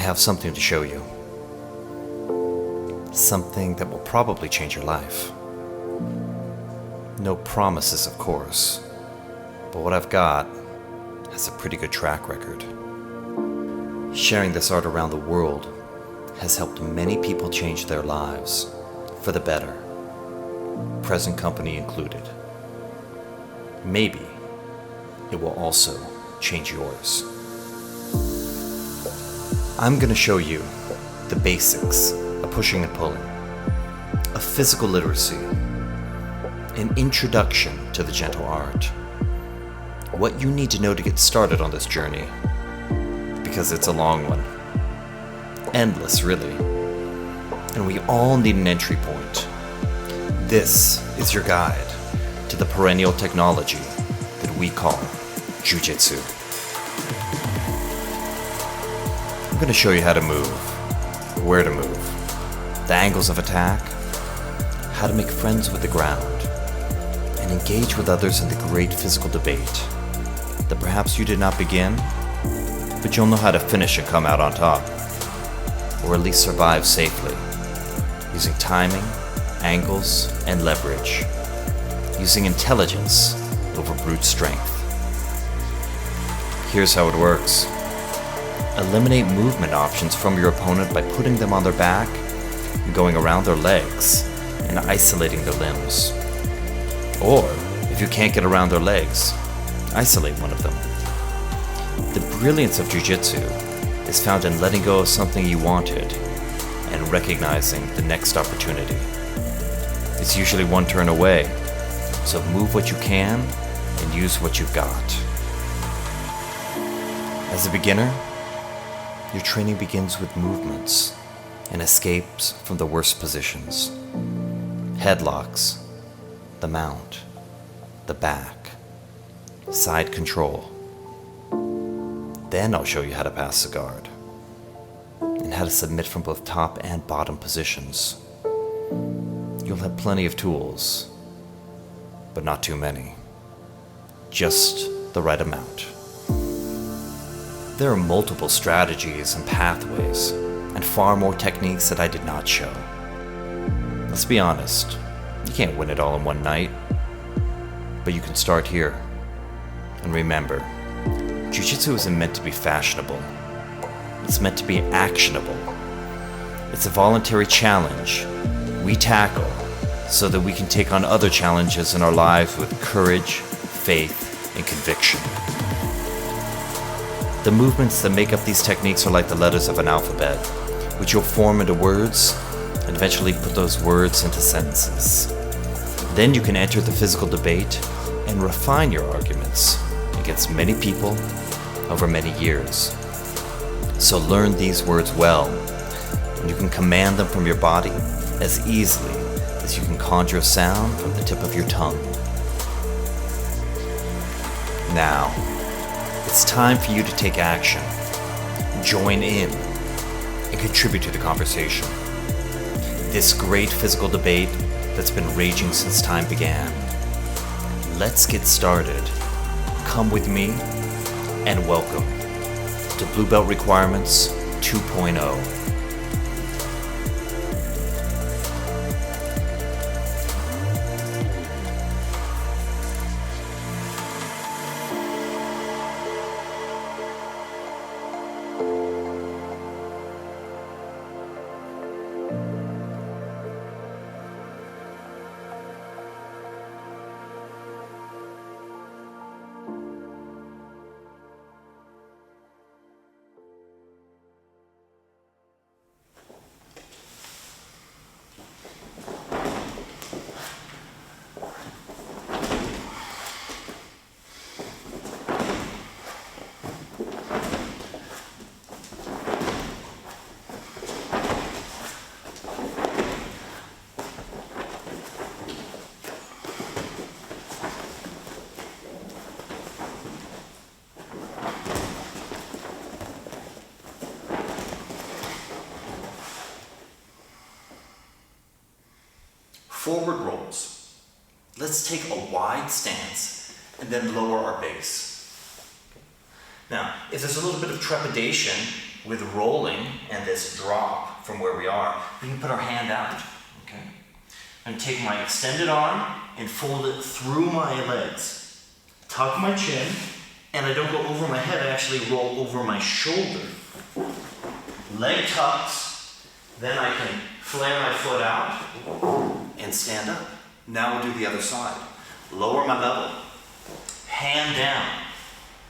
have something to show you. Something that will probably change your life. No promises, of course, but what I've got has a pretty good track record. Sharing this art around the world has helped many people change their lives for the better, present company included. Maybe it will also change yours. I'm going to show you the basics of pushing and pulling, of physical literacy, an introduction to the gentle art, what you need to know to get started on this journey, because it's a long one, endless really, and we all need an entry point. This is your guide to the perennial technology that we call Jiu-Jitsu. I'm going to show you how to move, where to move, the angles of attack, how to make friends with the ground, and engage with others in the great physical debate that perhaps you did not begin, but you'll know how to finish and come out on top, or at least survive safely, using timing, angles, and leverage, using intelligence over brute strength. Here's how it works. Eliminate movement options from your opponent by putting them on their back, going around their legs, and isolating their limbs. Or, if you can't get around their legs, isolate one of them. The brilliance of Jiu-Jitsu is found in letting go of something you wanted and recognizing the next opportunity. It's usually one turn away, so move what you can and use what you've got. As a beginner, your training begins with movements and escapes from the worst positions. Headlocks, the mount, the back, side control. Then I'll show you how to pass the guard and how to submit from both top and bottom positions. You'll have plenty of tools, but not too many. Just the right amount. There are multiple strategies and pathways, and far more techniques that I did not show. Let's be honest, you can't win it all in one night, but you can start here. And remember, Jiu-Jitsu isn't meant to be fashionable. It's meant to be actionable. It's a voluntary challenge we tackle so that we can take on other challenges in our lives with courage, faith, and conviction. The movements that make up these techniques are like the letters of an alphabet, which you'll form into words and eventually put those words into sentences. Then you can enter the physical debate and refine your arguments against many people over many years. So learn these words well, and you can command them from your body as easily as you can conjure a sound from the tip of your tongue. Now, it's time for you to take action, join in, and contribute to the conversation. This great physical debate that's been raging since time began. Let's get started. Come with me, and welcome to Blue Belt Requirements 2.0. Forward rolls. Let's take a wide stance and then lower our base. Now, if there's a little bit of trepidation, with rolling and this drop from where we are, we can put our hand out, okay? I'm gonna take my extended arm and fold it through my legs. Tuck my chin, and I don't go over my head, I actually roll over my shoulder. Leg tucks, then I can flare my foot out and stand up. Now we'll do the other side. Lower my level, hand down.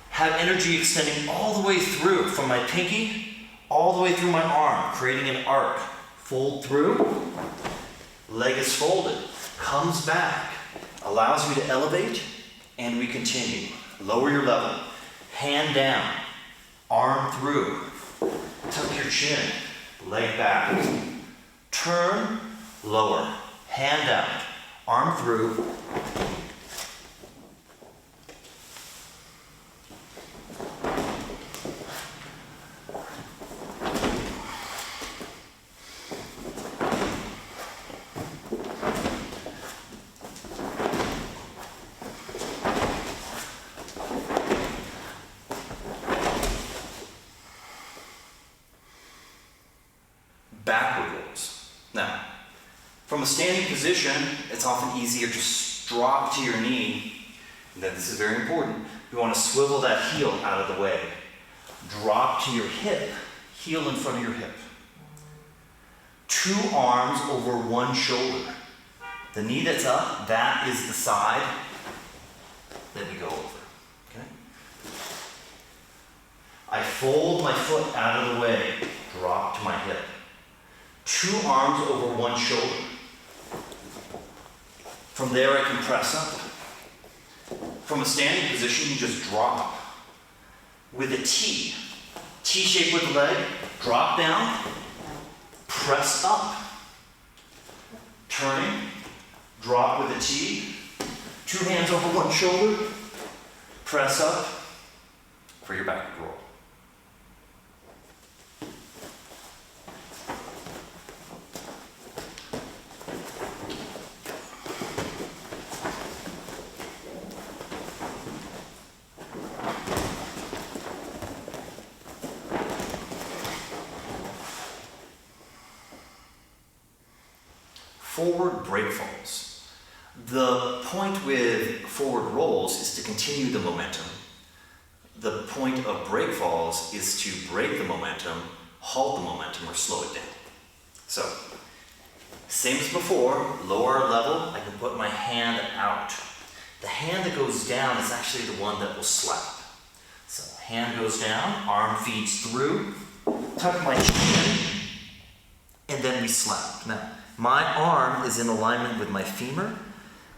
Have energy extending all the way through, from my pinky all the way through my arm, creating an arc. Fold through, leg is folded, comes back, allows me to elevate, and we continue. Lower your level, hand down, arm through, tuck your chin, leg back, turn, lower, hand out, arm through, backward rolls. Now, from a standing position, it's often easier to just drop to your knee. And then this is very important. You want to swivel that heel out of the way. Drop to your hip, heel in front of your hip. 2 arms over 1 shoulder. The knee that's up, that is the side that we go over. Okay? I fold my foot out of the way, drop to my hip. 2 arms over 1 shoulder. From there I can press up. From a standing position, you just drop. With a T. T shape with the leg, drop down, press up. Turning, drop with a T. 2 hands over 1 shoulder, press up for your backward roll. Forward break falls. The point with forward rolls is to continue the momentum. The point of break falls is to break the momentum, halt the momentum, or slow it down. So, same as before, lower level, I can put my hand out. The hand that goes down is actually the one that will slap. So, hand goes down, arm feeds through, tuck my chin, and then we slap. Now, my arm is in alignment with my femur.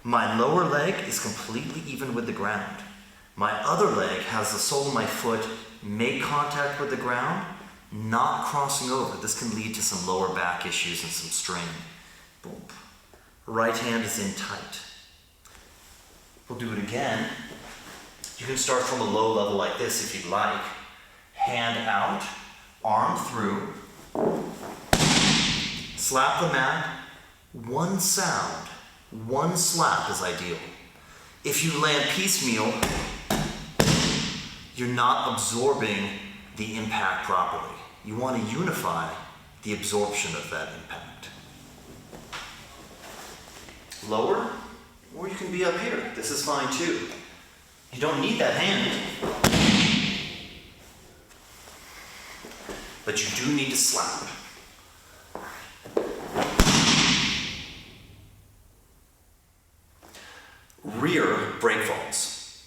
My lower leg is completely even with the ground. My other leg has the sole of my foot make contact with the ground, not crossing over. This can lead to some lower back issues and some strain. Boom. Right hand is in tight. We'll do it again. You can start from a low level like this if you'd like. Hand out, arm through. Slap the mat. 1 sound, 1 slap is ideal. If you land piecemeal, you're not absorbing the impact properly. You want to unify the absorption of that impact. Lower, or you can be up here. This is fine too. You don't need that hand, but you do need to slap. Rear break falls.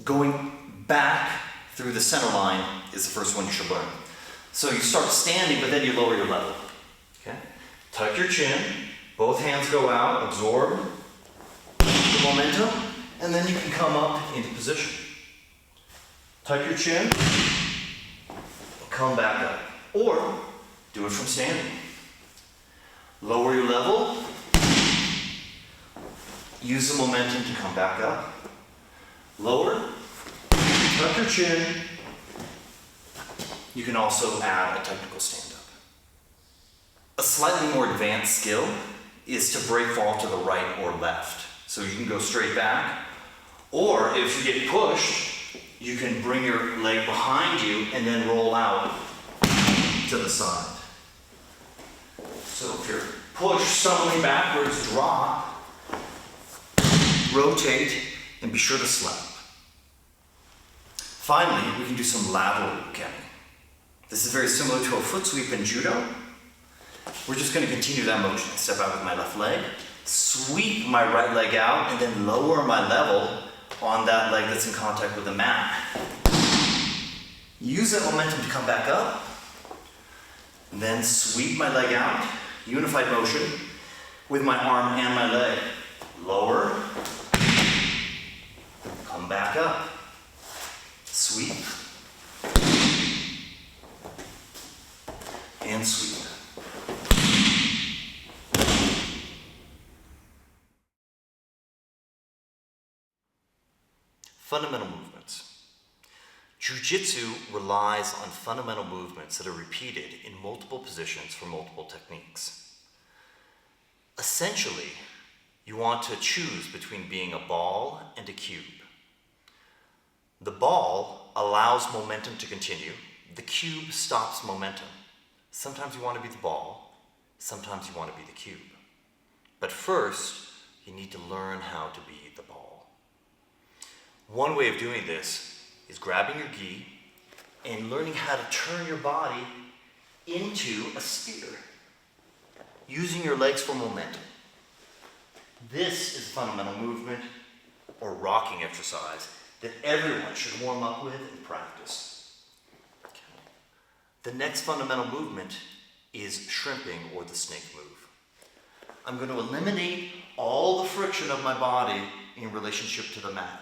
Going back through the center line is the first one you should learn. So you start standing, but then you lower your level. Okay? Tuck your chin, both hands go out, absorb the momentum, and then you can come up into position. Tuck your chin, come back up. Or do it from standing. Lower your level. Use the momentum to come back up. Lower, tuck your chin. You can also add a technical stand-up. A slightly more advanced skill is to break fall to the right or left. So you can go straight back, or if you get pushed, you can bring your leg behind you and then roll out to the side. So if you're pushed suddenly backwards, drop, rotate, and be sure to slap. Finally, we can do some lateral kemi. This is very similar to a foot sweep in judo. We're just going to continue that motion. I step out with my left leg, sweep my right leg out, and then lower my level on that leg that's in contact with the mat. Use that momentum to come back up, and then sweep my leg out, unified motion with my arm and my leg. Lower, come back up, sweep, and sweep. Fundamental movements. Jiu-Jitsu relies on fundamental movements that are repeated in multiple positions for multiple techniques. Essentially, you want to choose between being a ball and a cube. The ball allows momentum to continue. The cube stops momentum. Sometimes you want to be the ball, sometimes you want to be the cube. But first, you need to learn how to be the ball. One way of doing this is grabbing your gi and learning how to turn your body into a spear, using your legs for momentum. This is fundamental movement or rocking exercise that everyone should warm up with and practice. Okay. The next fundamental movement is shrimping or the snake move. I'm going to eliminate all the friction of my body in relationship to the mat.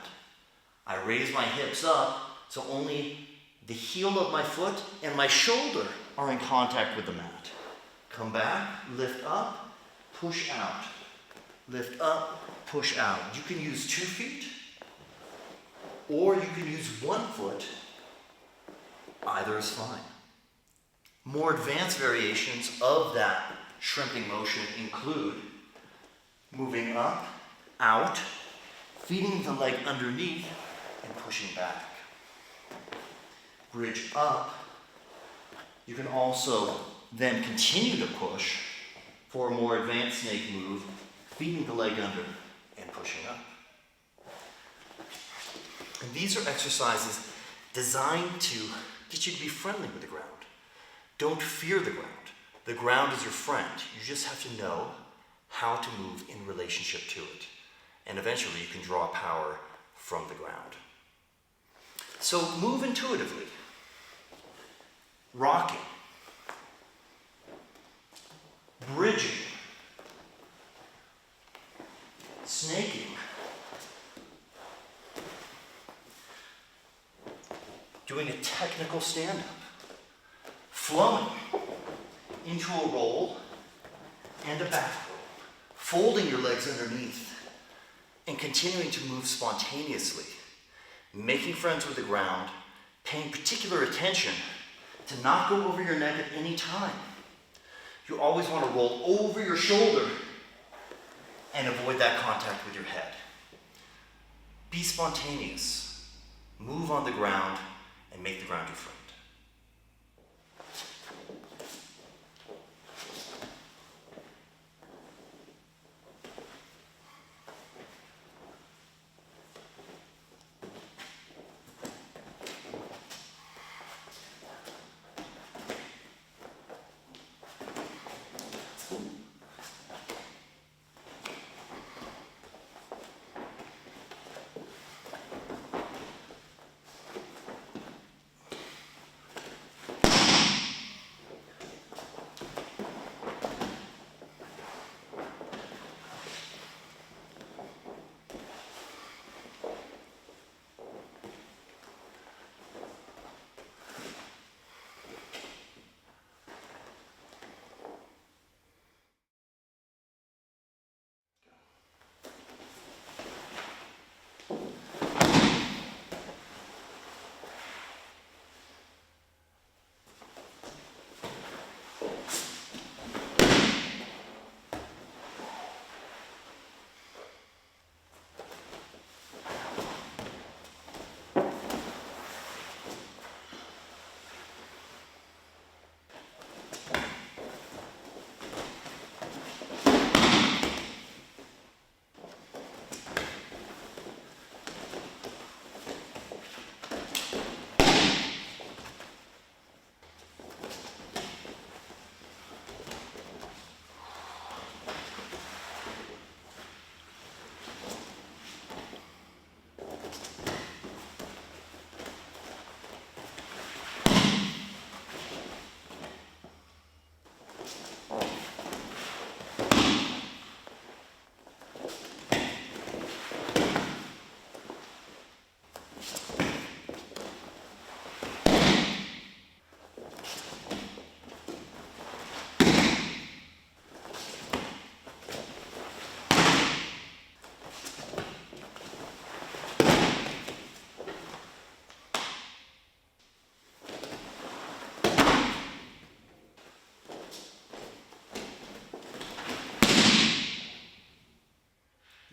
I raise my hips up so only the heel of my foot and my shoulder are in contact with the mat. Come back, lift up, push out. Lift up, push out. You can use 2 feet, or you can use 1 foot. Either is fine. More advanced variations of that shrimping motion include moving up, out, feeding the leg underneath, and pushing back. Bridge up. You can also then continue to push for a more advanced snake move, feeding the leg under and pushing up. And these are exercises designed to get you to be friendly with the ground. Don't fear the ground. The ground is your friend. You just have to know how to move in relationship to it. And eventually you can draw power from the ground. So move intuitively. Rocking. Bridging. Snaking. Doing a technical stand-up. Flowing into a roll and a back roll. Folding your legs underneath and continuing to move spontaneously. Making friends with the ground, paying particular attention to not go over your neck at any time. You always want to roll over your shoulder and avoid that contact with your head. Be spontaneous. Move on the ground and make the ground your friend.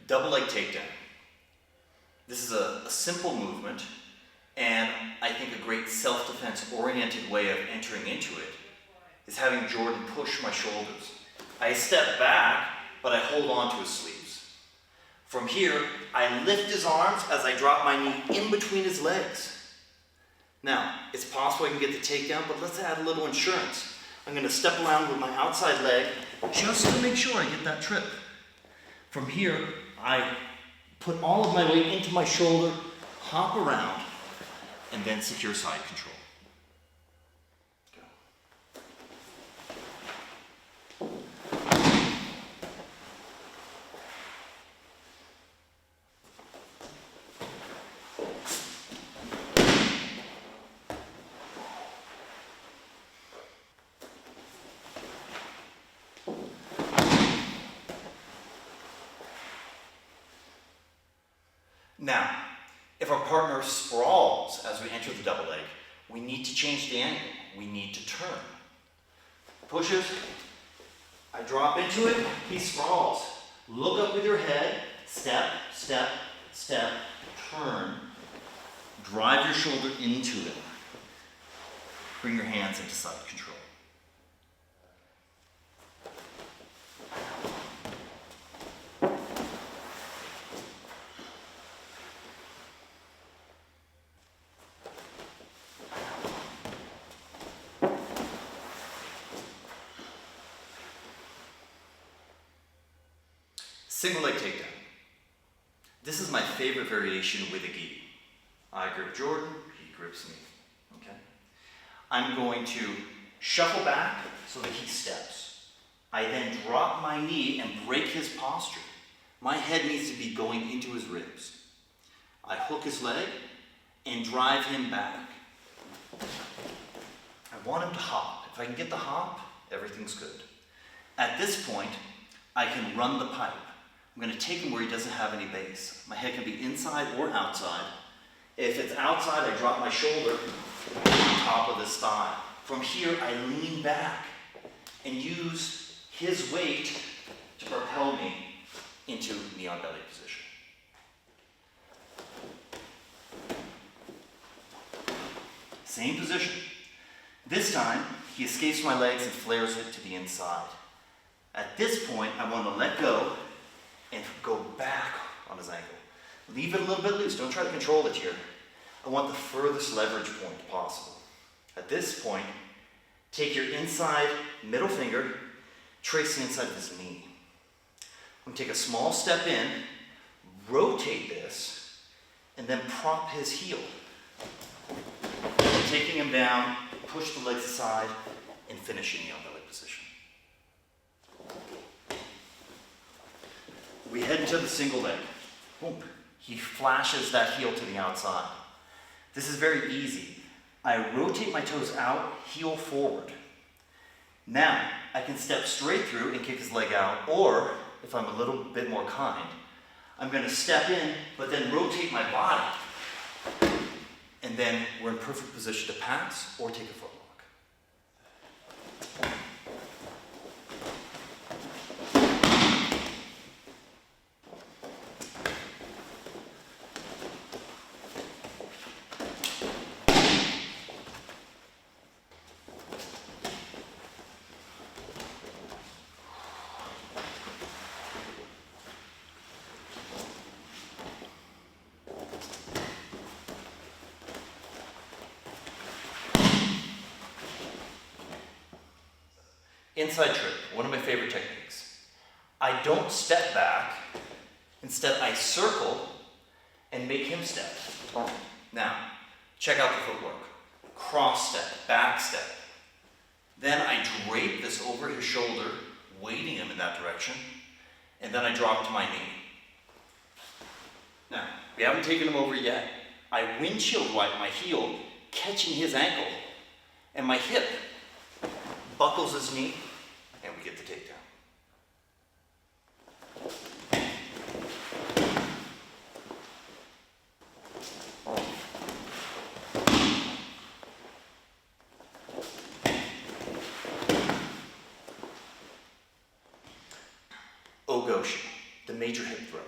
Double leg takedown. This is a simple movement, and I think a great self-defense oriented way of entering into it is having Jordan push my shoulders. I step back, but I hold on to his sleeves. From here, I lift his arms as I drop my knee in between his legs. Now, it's possible I can get the takedown, but let's add a little insurance. I'm going to step around with my outside leg just to make sure I get that trip. From here, I put all of my weight into my shoulder, hop around, and then secure side control. Go. Now, if our partner sprawls as we enter the double leg, we need to change the angle. We need to turn. Pushes, I drop into it, he sprawls. Look up with your head, step, step, step, turn. Drive your shoulder into it. Bring your hands into side control. Single leg takedown. This is my favorite variation with a gi. I grip Jordan, he grips me. Okay? I'm going to shuffle back so that he steps. I then drop my knee and break his posture. My head needs to be going into his ribs. I hook his leg and drive him back. I want him to hop. If I can get the hop, everything's good. At this point, I can run the pipe. I'm going to take him where he doesn't have any base. My head can be inside or outside. If it's outside, I drop my shoulder on top of this thigh. From here, I lean back and use his weight to propel me into knee on belly position. Same position. This time, he escapes my legs and flares it to the inside. At this point, I want to let go and go back on his ankle. Leave it a little bit loose. Don't try to control it here. I want the furthest leverage point possible. At this point, take your inside middle finger, trace the inside of his knee. I'm going to take a small step in, rotate this, and then prop his heel. Taking him down, push the legs aside, and finishing the belly position. We head into the single leg. Boom. He flashes that heel to the outside. This is very easy. I rotate my toes out, heel forward. Now, I can step straight through and kick his leg out, or, if I'm a little bit more kind, I'm going to step in, but then rotate my body. And then we're in perfect position to pass or take a footlock. Inside trip, one of my favorite techniques. I don't step back, instead I circle and make him step. Now, check out the footwork. Cross step, back step. Then I drape this over his shoulder, weighting him in that direction, and then I drop to my knee. Now, we haven't taken him over yet. I windshield wipe my heel, catching his ankle, and my hip buckles his knee, and we get the takedown. Ogoshi, the major hip throw.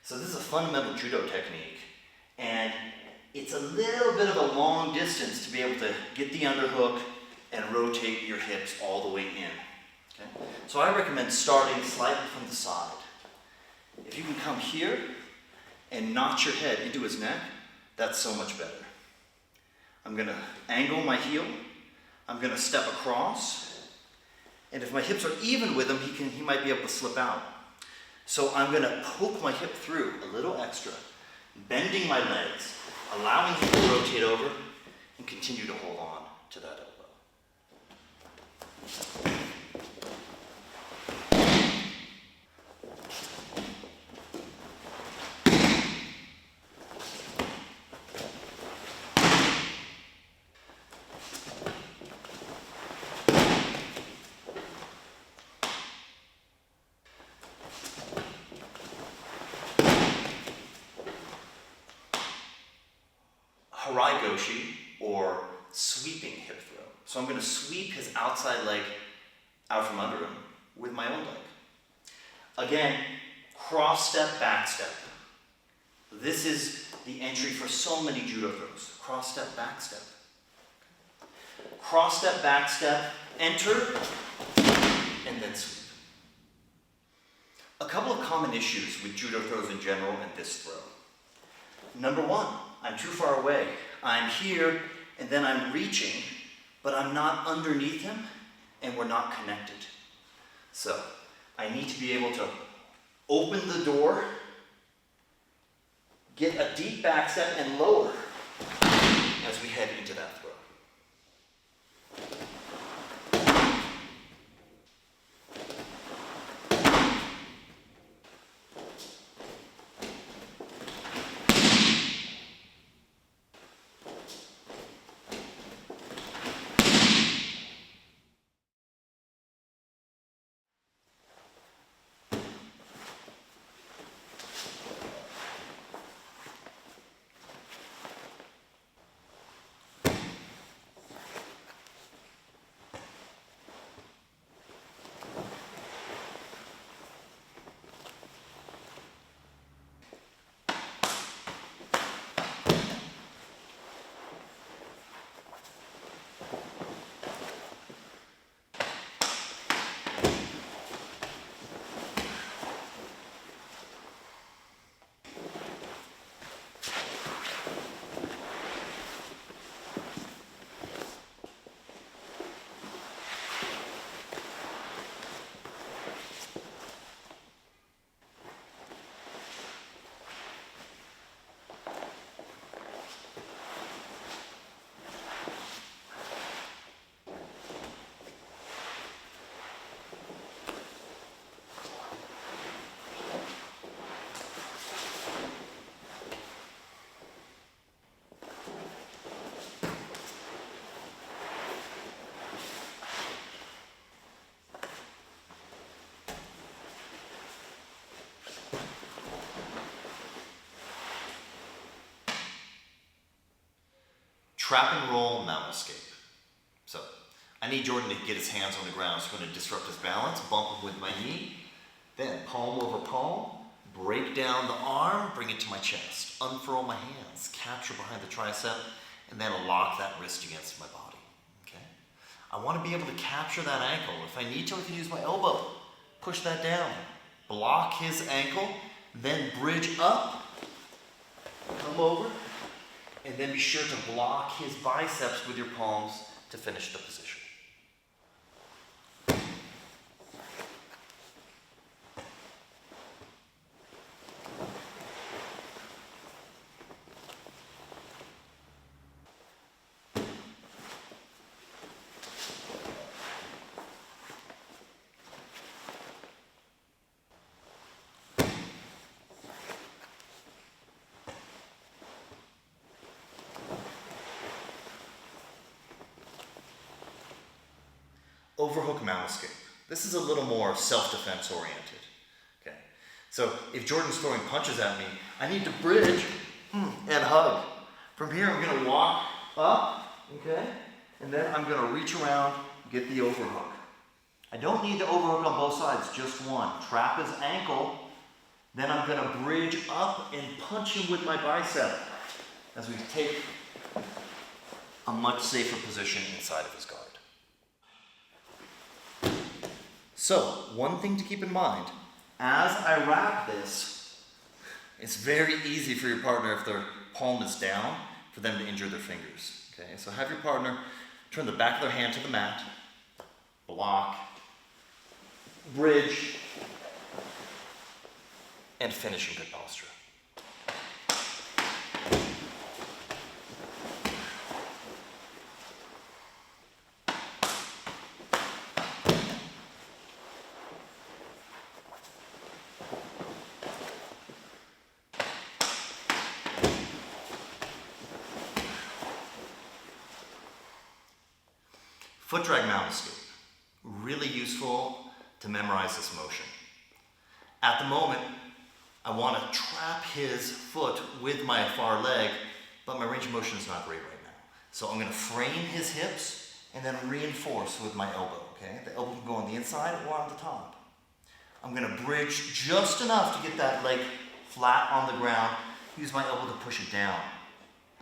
So this is a fundamental judo technique, and it's a little bit of a long distance to be able to get the underhook and rotate your hips all the way in. Okay? So I recommend starting slightly from the side. If you can come here and notch your head into his neck, that's so much better. I'm going to angle my heel. I'm going to step across. And if my hips are even with him, he might be able to slip out. So I'm going to poke my hip through a little extra, bending my legs, allowing him to rotate over, and continue to hold on to that elbow. Harai goshi, or sweeping hip throw. So I'm going to sweep his outside leg out from under him with my own leg. Again, cross step, back step. This is the entry for so many judo throws. Cross step, back step. Cross step, back step, enter, and then sweep. A couple of common issues with judo throws in general and this throw. Number one, I'm too far away. I'm here, and then I'm reaching, but I'm not underneath him, and we're not connected. So, I need to be able to open the door, get a deep back step, and lower as we head into that throw. Trap and roll mount escape. So, I need Jordan to get his hands on the ground. So I'm going to disrupt his balance, bump him with my knee, then palm over palm, break down the arm, bring it to my chest, unfurl my hands, capture behind the tricep, and then lock that wrist against my body. Okay? I want to be able to capture that ankle. If I need to, I can use my elbow. Push that down. Block his ankle, then bridge up, come over, and then be sure to block his biceps with your palms to finish the position. Overhook mount escape. This is a little more self-defense oriented. Okay. So if Jordan's throwing punches at me, I need to bridge and hug. From here, I'm going to walk up, okay, and then I'm going to reach around, get the overhook. I don't need to overhook on both sides, just one. Trap his ankle, Then I'm going to bridge up and punch him with my bicep as we take a much safer position inside of his guard. So, one thing to keep in mind, as I wrap this, it's very easy for your partner, if their palm is down, for them to injure their fingers. Okay, so have your partner turn the back of their hand to the mat, block, bridge, and finish in good posture. Foot drag mount escape, really useful to memorize this motion. At the moment, I want to trap his foot with my far leg, but my range of motion is not great right now. So I'm going to frame his hips and then reinforce with my elbow, okay? The elbow can go on the inside or on the top. I'm going to bridge just enough to get that leg flat on the ground, use my elbow to push it down.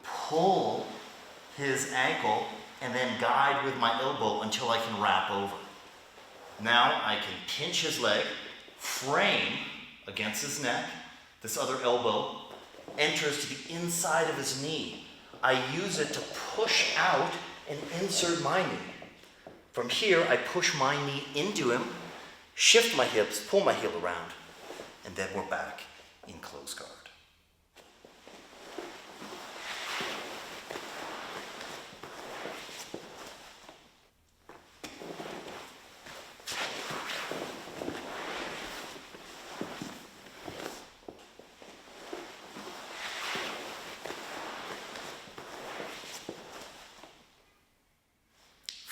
Pull his ankle and then guide with my elbow until I can wrap over. Now I can pinch his leg, frame against his neck. This other elbow enters to the inside of his knee. I use it to push out and insert my knee. From here, I push my knee into him, shift my hips, pull my heel around, and then we're back in close guard.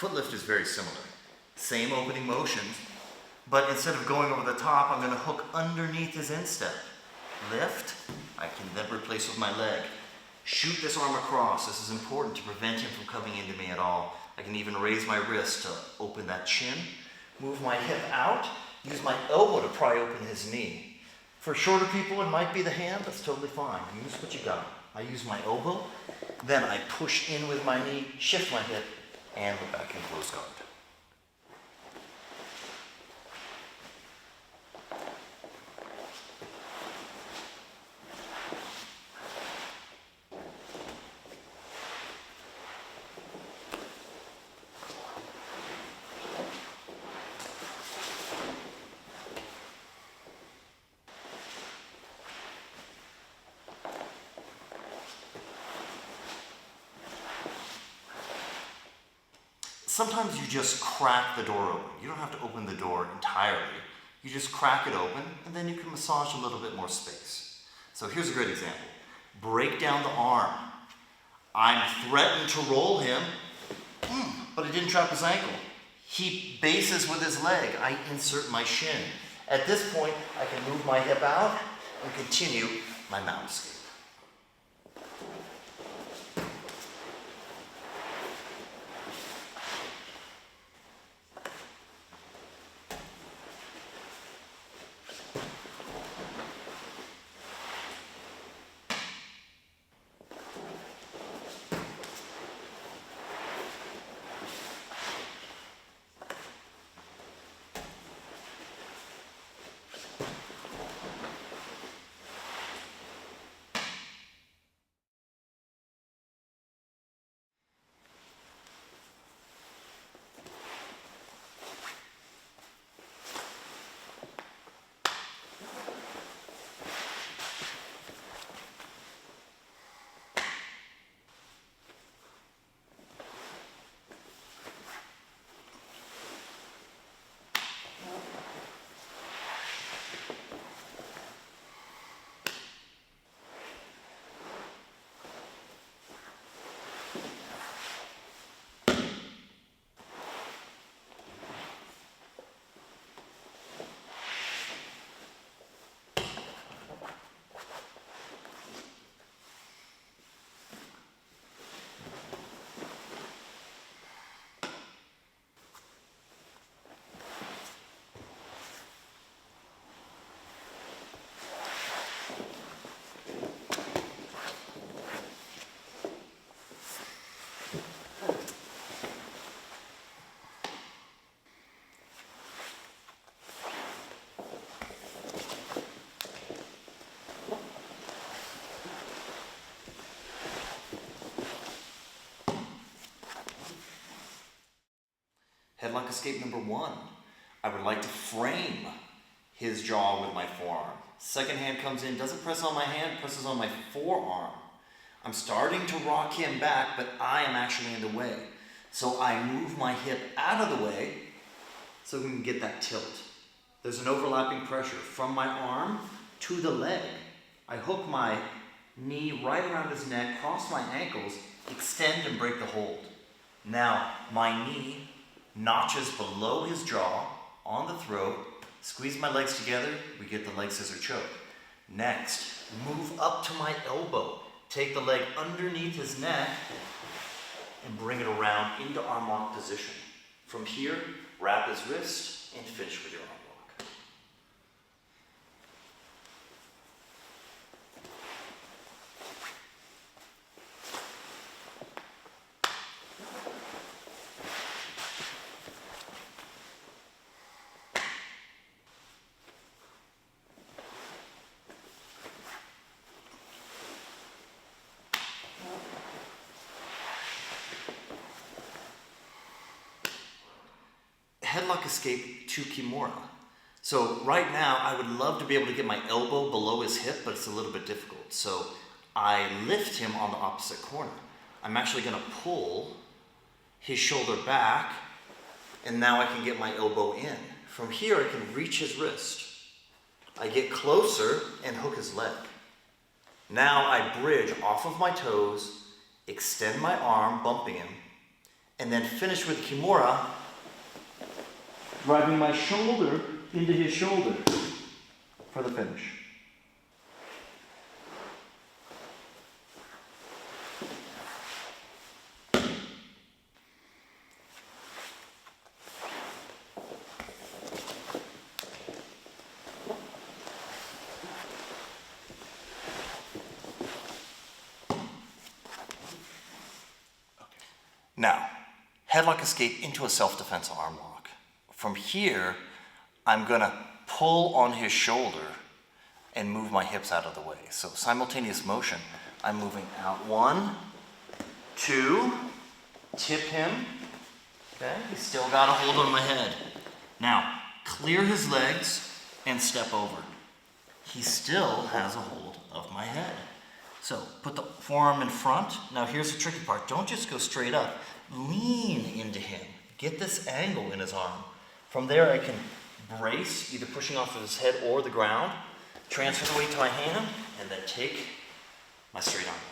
Foot lift is very similar. Same opening motions, but instead of going over the top, I'm going to hook underneath his instep. Lift, I can then replace with my leg. Shoot this arm across. This is important to prevent him from coming into me at all. I can even raise my wrist to open that chin, move my hip out, use my elbow to pry open his knee. For shorter people, it might be the hand. That's totally fine. Use what you got. I use my elbow, then I push in with my knee, shift my hip, and we're back in close guard. Sometimes you just crack the door open. You don't have to open the door entirely. You just crack it open, and then you can massage a little bit more space. So here's a great example. Break down the arm. I'm threatened to roll him, but I didn't trap his ankle. He bases with his leg. I insert my shin. At this point, I can move my hip out and continue my mount escape. Headlock escape number 1. I would like to frame his jaw with my forearm. Second hand comes in, doesn't press on my hand, presses on my forearm. I'm starting to rock him back, but I am actually in the way. So I move my hip out of the way so we can get that tilt. There's an overlapping pressure from my arm to the leg. I hook my knee right around his neck, cross my ankles, extend and break the hold. Now, my knee notches below his jaw, on the throat, squeeze my legs together, we get the leg scissor choke. Next, move up to my elbow. Take the leg underneath his neck and bring it around into arm lock position. From here, wrap his wrist and finish with your arm lock. Headlock escape to Kimura. So right now, I would love to be able to get my elbow below his hip, but it's a little bit difficult. So I lift him on the opposite corner. I'm actually gonna pull his shoulder back, and now I can get my elbow in. From here, I can reach his wrist. I get closer and hook his leg. Now I bridge off of my toes, extend my arm, bumping him, and then finish with Kimura, driving my shoulder into his shoulder for the finish. Now, headlock escape into a self-defense arm lock. From here, I'm gonna pull on his shoulder and move my hips out of the way. So simultaneous motion, I'm moving out 1, 2, tip him. Okay, he's still got a hold on my head. Now, clear his legs and step over. He still has a hold of my head. So put the forearm in front. Now here's the tricky part. Don't just go straight up. Lean into him. Get this angle in his arm. From there I can brace, either pushing off of his head or the ground, transfer the weight to my hand, and then take my straight arm lock.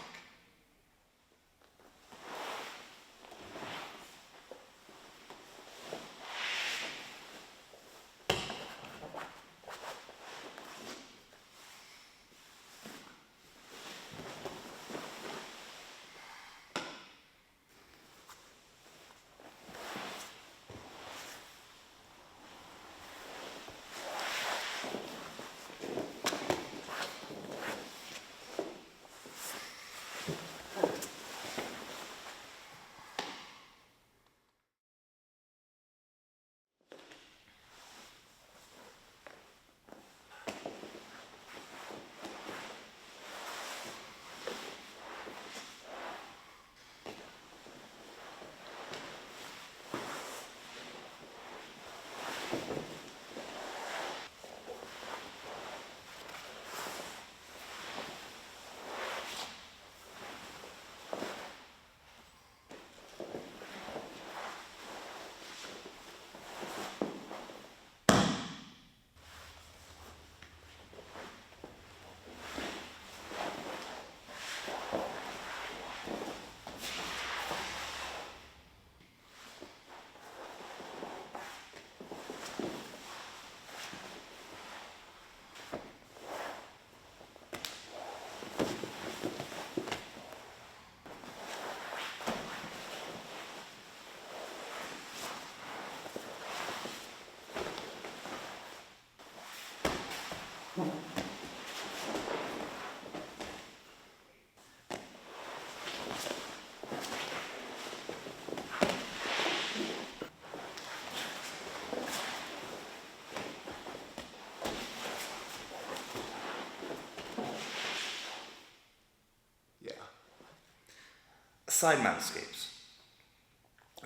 Side mount escapes.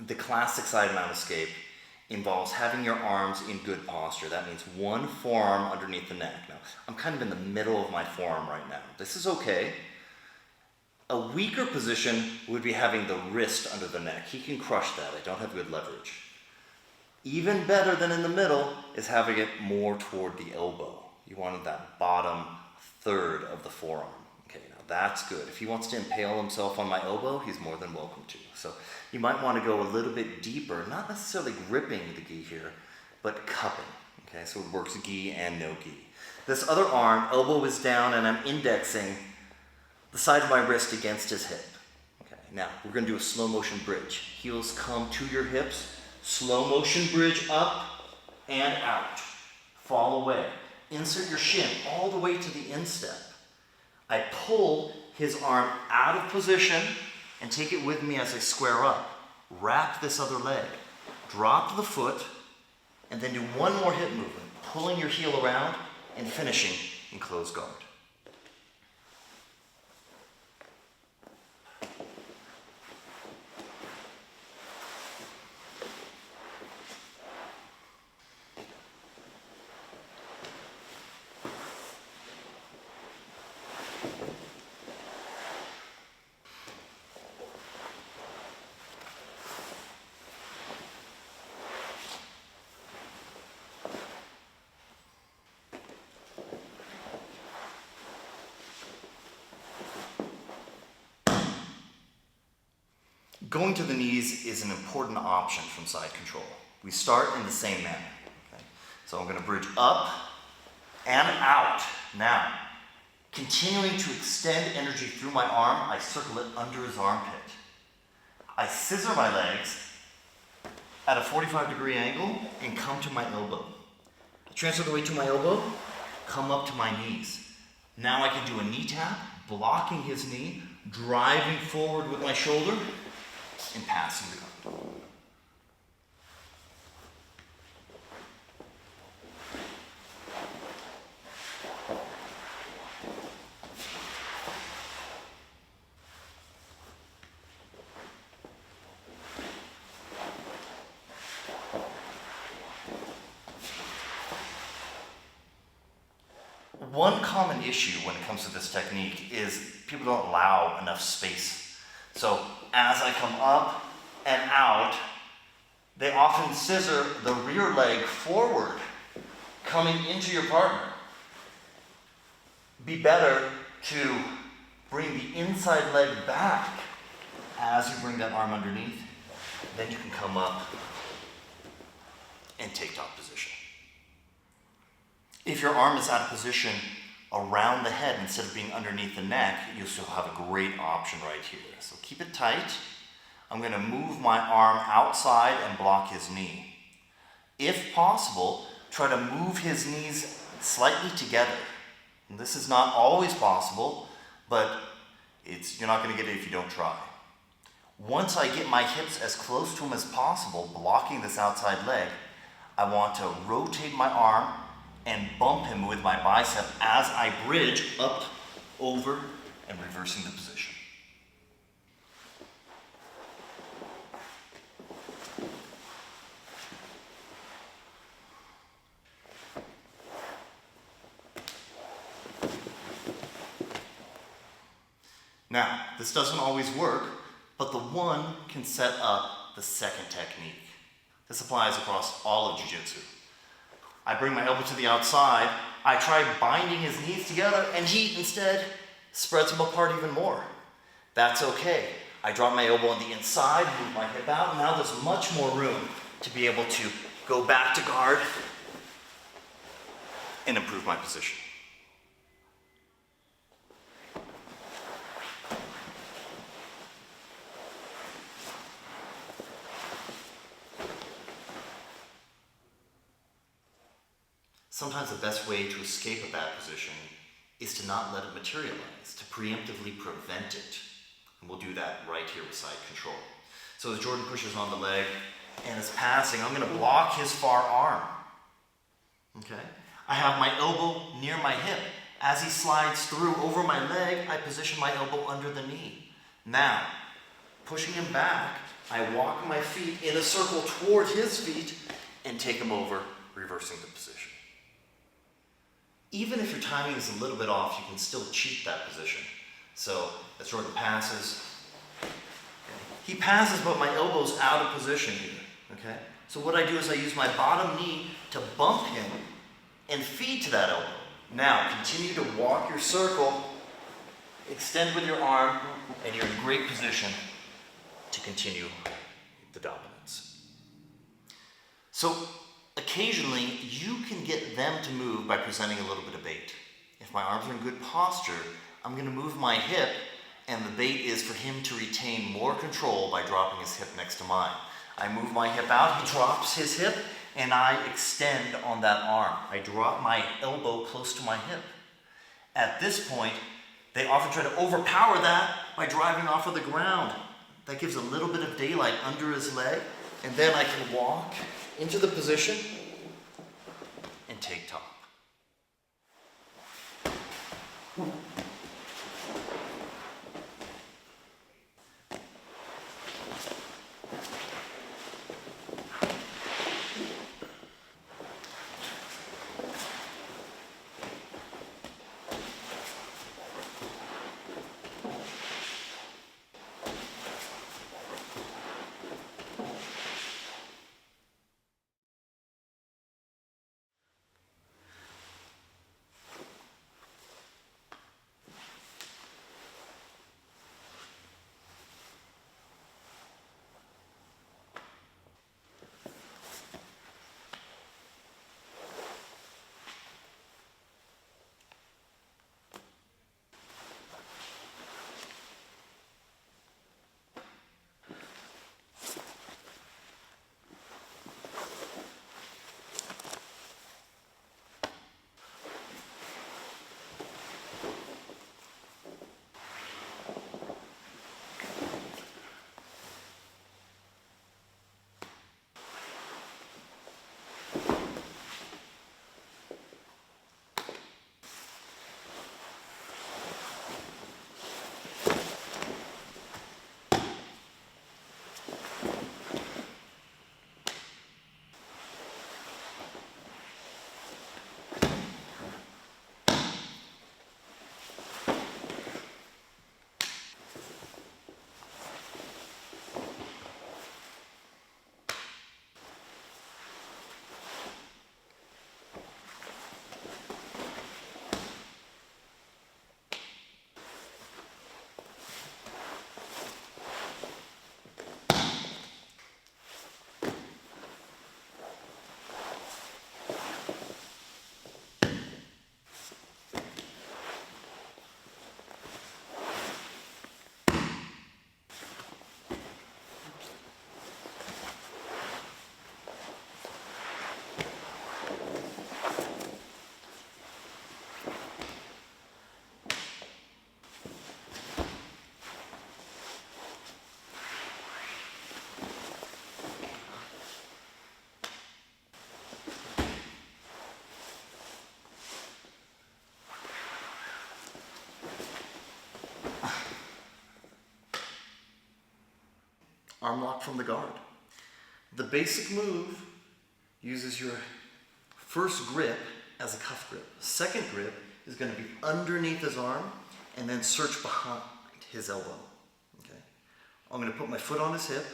The classic side mount escape involves having your arms in good posture. That means one forearm underneath the neck. Now, I'm kind of in the middle of my forearm right now. This is okay. A weaker position would be having the wrist under the neck. He can crush that. I don't have good leverage. Even better than in the middle is having it more toward the elbow. You wanted that bottom third of the forearm. Okay, now that's good. If he wants to impale himself on my elbow, he's more than welcome to. So you might want to go a little bit deeper, not necessarily gripping the gi here, but cupping. Okay, so it works gi and no gi. This other arm, elbow is down, and I'm indexing the side of my wrist against his hip. Okay, now we're going to do a slow motion bridge. Heels come to your hips, slow motion bridge up and out. Fall away. Insert your shin all the way to the instep. I pull his arm out of position and take it with me as I square up. Wrap this other leg. Drop the foot and then do one more hip movement, pulling your heel around and finishing in closed guard. Going to the knees is an important option from side control. We start in the same manner. Okay? So I'm going to bridge up and out. Now, continuing to extend energy through my arm, I circle it under his armpit. I scissor my legs at a 45-degree angle and come to my elbow. I transfer the weight to my elbow, come up to my knees. Now I can do a knee tap, blocking his knee, driving forward with my shoulder, and passing the guard. One common issue when it comes to this technique is people don't allow enough space. So as I come up and out, they often scissor the rear leg forward, coming into your partner. Be better to bring the inside leg back as you bring that arm underneath. Then you can come up and take top position. If your arm is out of position around the head instead of being underneath the neck, you'll still have a great option right here. So keep it tight. I'm going to move my arm outside and block his knee. If possible, try to move his knees slightly together. And this is not always possible, but you're not going to get it if you don't try. Once I get my hips as close to him as possible, blocking this outside leg, I want to rotate my arm and bump him with my bicep as I bridge up, over, and reversing the position. Now, this doesn't always work, but the one can set up the second technique. This applies across all of Jiu-Jitsu. I bring my elbow to the outside, I try binding his knees together, and he instead spreads them apart even more. That's okay. I drop my elbow on the inside, move my hip out, and now there's much more room to be able to go back to guard and improve my position. Sometimes the best way to escape a bad position is to not let it materialize, to preemptively prevent it. And we'll do that right here with side control. So as Jordan pushes on the leg and is passing, I'm going to block his far arm. Okay? I have my elbow near my hip. As he slides through over my leg, I position my elbow under the knee. Now, pushing him back, I walk my feet in a circle toward his feet and take him over, reversing the position. Even if your timing is a little bit off, you can still cheat that position. So as Jordan passes, he passes, but my elbow's out of position here, okay? So what I do is I use my bottom knee to bump him and feed to that elbow. Now, continue to walk your circle, extend with your arm, and you're in great position to continue the dominance. So, occasionally, you can get them to move by presenting a little bit of bait. If my arms are in good posture, I'm going to move my hip, and the bait is for him to retain more control by dropping his hip next to mine. I move my hip out, he drops his hip, and I extend on that arm. I drop my elbow close to my hip. At this point, they often try to overpower that by driving off of the ground. That gives a little bit of daylight under his leg, and then I can walk into the position and take top. Arm lock from the guard. The basic move uses your first grip as a cuff grip. Second grip is going to be underneath his arm and then search behind his elbow. Okay. I'm going to put my foot on his hip,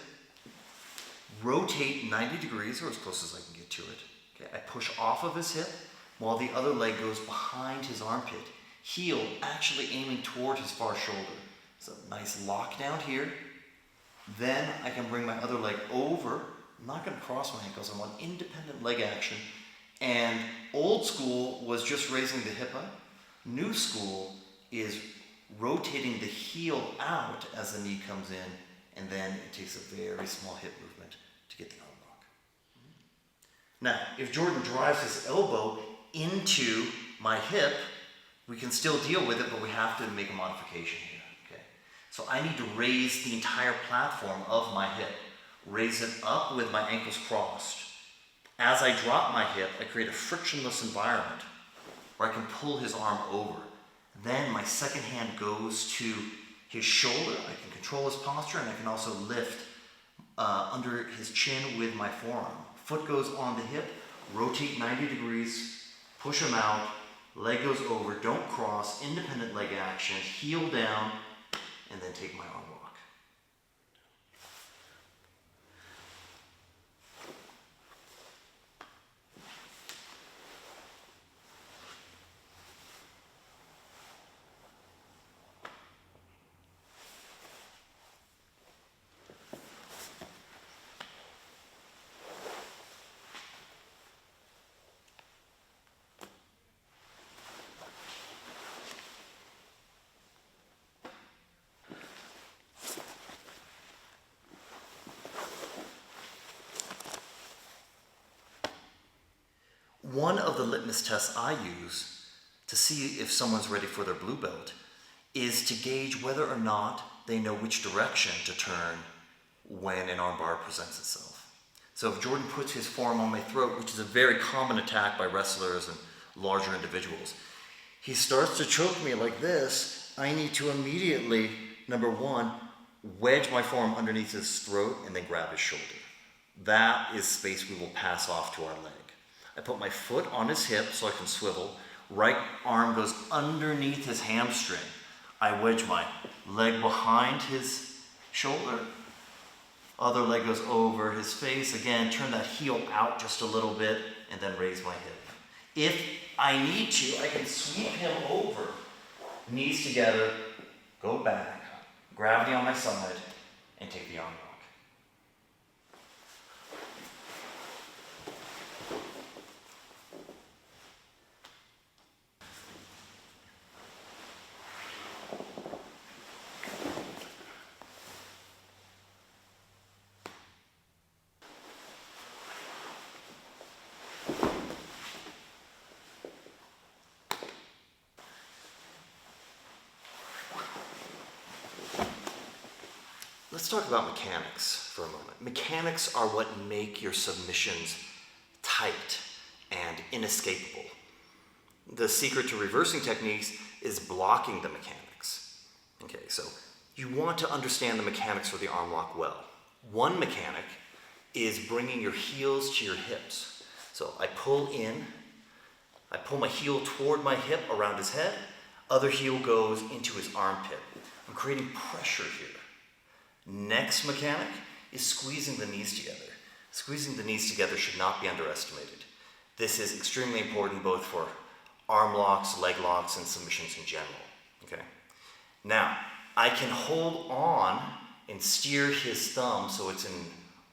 rotate 90 degrees or as close as I can get to it. Okay. I push off of his hip while the other leg goes behind his armpit. Heel actually aiming toward his far shoulder. So nice lock down here. Then I can bring my other leg over. I'm not going to cross my ankles. I want independent leg action. And old school was just raising the hip up. New school is rotating the heel out as the knee comes in, and then it takes a very small hip movement to get the arm lock. Now, if Jordan drives his elbow into my hip, we can still deal with it, but we have to make a modification here. So I need to raise the entire platform of my hip. Raise it up with my ankles crossed. As I drop my hip, I create a frictionless environment where I can pull his arm over. Then my second hand goes to his shoulder. I can control his posture, and I can also lift under his chin with my forearm. foot goes on the hip, rotate 90 degrees, push them out, leg goes over, don't cross, independent leg action, heel down, and then take my arm lock. One of the litmus tests I use to see if someone's ready for their blue belt is to gauge whether or not they know which direction to turn when an armbar presents itself. So if Jordan puts his forearm on my throat, which is a very common attack by wrestlers and larger individuals, he starts to choke me like this, I need to immediately, number one, wedge my forearm underneath his throat and then grab his shoulder. That is space we will pass off to our leg. I put my foot on his hip so I can swivel. Right arm goes underneath his hamstring. I wedge my leg behind his shoulder. Other leg goes over his face. Again, turn that heel out just a little bit and then raise my hip. If I need to, I can sweep him over. Knees together, go back, gravity on my side, and take the arm lock. Let's talk about mechanics for a moment. Mechanics are what make your submissions tight and inescapable. The secret to reversing techniques is blocking the mechanics. Okay, so you want to understand the mechanics for the arm lock well. One mechanic is bringing your heels to your hips. So I pull my heel toward my hip around his head, other heel goes into his armpit. I'm creating pressure here. Next mechanic is squeezing the knees together. Squeezing the knees together should not be underestimated. This is extremely important both for arm locks, leg locks, and submissions in general. Okay. Now, I can hold on and steer his thumb so it's in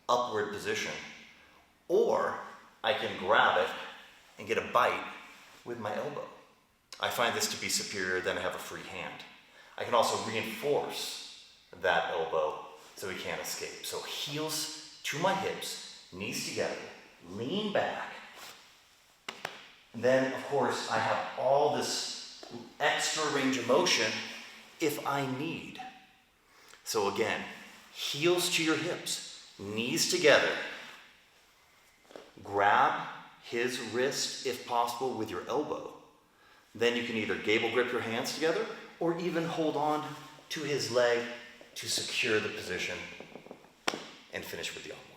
upward position, or I can grab it and get a bite with my elbow. I find this to be superior than I have a free hand. I can also reinforce that elbow so he can't escape. So heels to my hips, knees together, lean back. And then, of course, I have all this extra range of motion if I need. So again, heels to your hips, knees together. Grab his wrist, if possible, with your elbow. Then you can either gable grip your hands together or even hold on to his leg to secure the position and finish with the arm lock.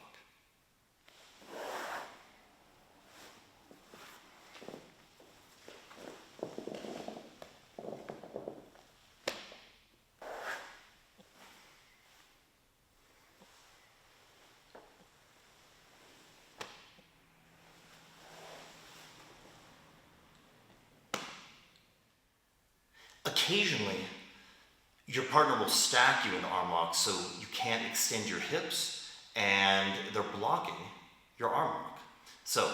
Occasionally, your partner will stack you in the arm lock so you can't extend your hips and they're blocking your arm lock. So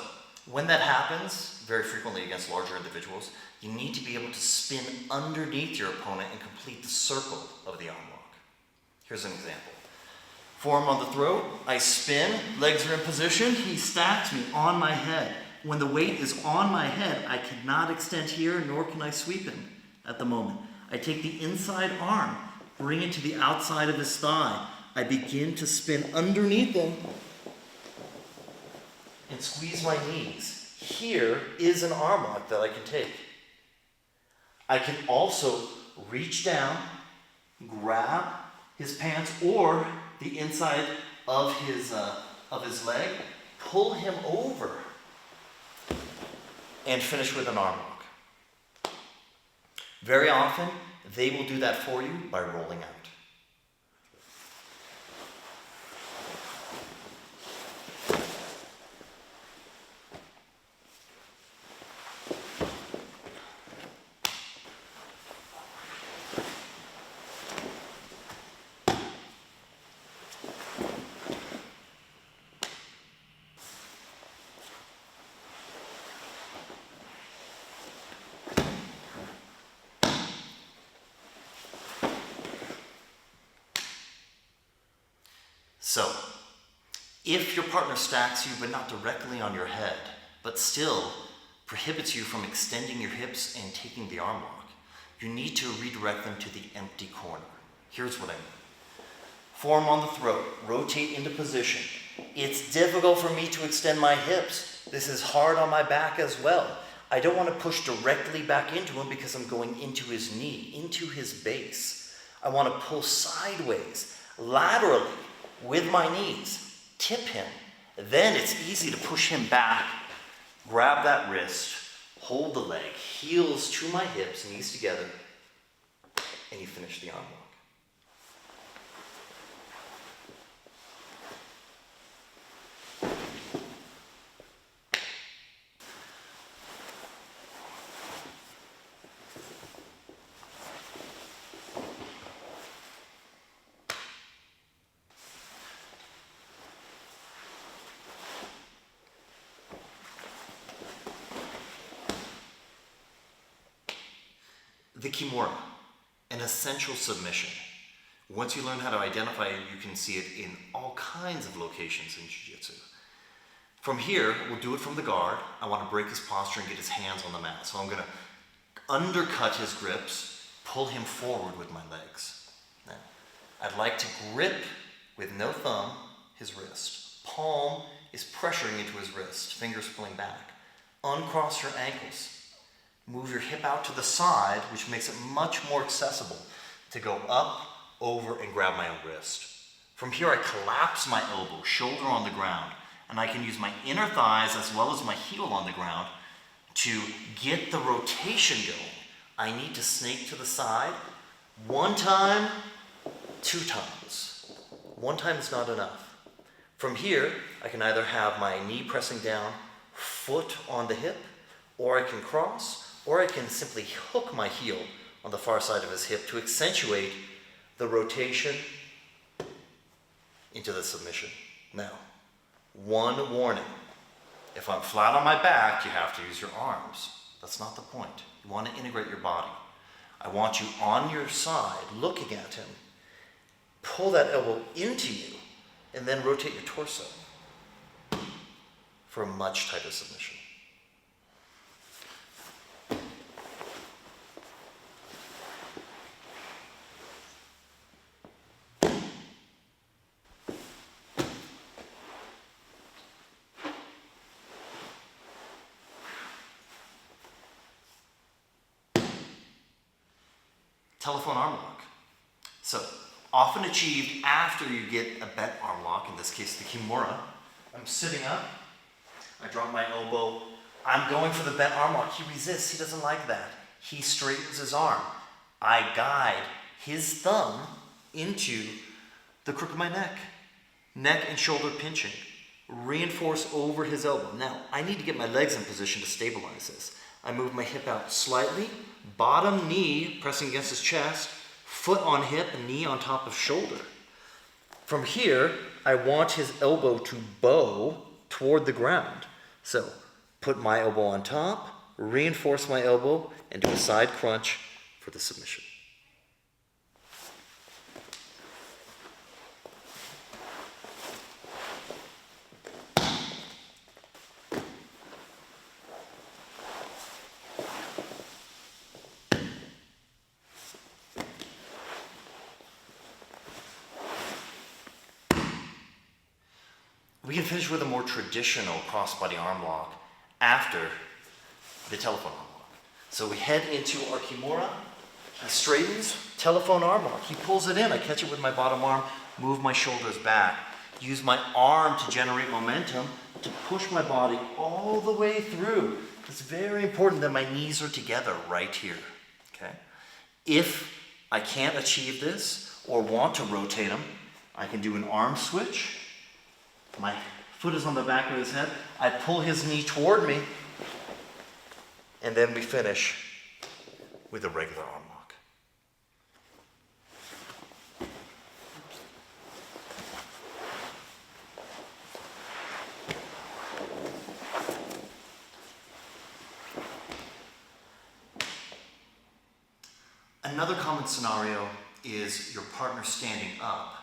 when that happens, very frequently against larger individuals, you need to be able to spin underneath your opponent and complete the circle of the arm lock. Here's an example. Forearm on the throat, I spin, legs are in position, he stacks me on my head. When the weight is on my head, I cannot extend here, nor can I sweep him at the moment. I take the inside arm, bring it to the outside of his thigh. I begin to spin underneath him and squeeze my knees. Here is an arm lock that I can take. I can also reach down, grab his pants or the inside of his leg, pull him over, and finish with an arm lock. Very often, they will do that for you by rolling out. So, if your partner stacks you but not directly on your head, but still prohibits you from extending your hips and taking the arm lock, you need to redirect them to the empty corner. Here's what I mean. Forearm on the throat, rotate into position. It's difficult for me to extend my hips. This is hard on my back as well. I don't want to push directly back into him because I'm going into his knee, into his base. I want to pull sideways, laterally, with my knees, tip him. Then it's easy to push him back, grab that wrist, hold the leg, heels to my hips, knees together, and you finish the arm lock. The Kimura, an essential submission. Once you learn how to identify it, you can see it in all kinds of locations in Jiu-Jitsu. From here, we'll do it from the guard. I want to break his posture and get his hands on the mat. So I'm going to undercut his grips, pull him forward with my legs. Now, I'd like to grip with no thumb his wrist. Palm is pressuring into his wrist, fingers pulling back. Uncross your ankles. Move your hip out to the side, which makes it much more accessible to go up, over, and grab my own wrist. From here, I collapse my elbow, shoulder on the ground, and I can use my inner thighs as well as my heel on the ground to get the rotation going. I need to snake to the side 1 time, 2 times. 1 time is not enough. From here, I can either have my knee pressing down, foot on the hip, or I can cross, or I can simply hook my heel on the far side of his hip to accentuate the rotation into the submission. Now, one warning. If I'm flat on my back, you have to use your arms. That's not the point. You want to integrate your body. I want you on your side, looking at him. Pull that elbow into you, and then rotate your torso for a much tighter submission. Telephone arm lock. So, often achieved after you get a bent arm lock, in this case the Kimura. I'm sitting up, I drop my elbow, I'm going for the bent arm lock. He resists, he doesn't like that. He straightens his arm. I guide his thumb into the crook of my neck and shoulder pinching. Reinforce over his elbow. Now, I need to get my legs in position to stabilize this. I move my hip out slightly, bottom knee pressing against his chest, foot on hip and knee on top of shoulder. From here, I want his elbow to bow toward the ground. So, put my elbow on top, reinforce my elbow, and do a side crunch for the submission. We can finish with a more traditional crossbody arm lock after the telephone arm lock. So we head into our Kimura. He straightens, telephone arm lock. He pulls it in. I catch it with my bottom arm, move my shoulders back. Use my arm to generate momentum, to push my body all the way through. It's very important that my knees are together right here, okay? If I can't achieve this or want to rotate them, I can do an arm switch. My foot is on the back of his head. I pull his knee toward me, and then we finish with a regular arm lock. Another common scenario is your partner standing up,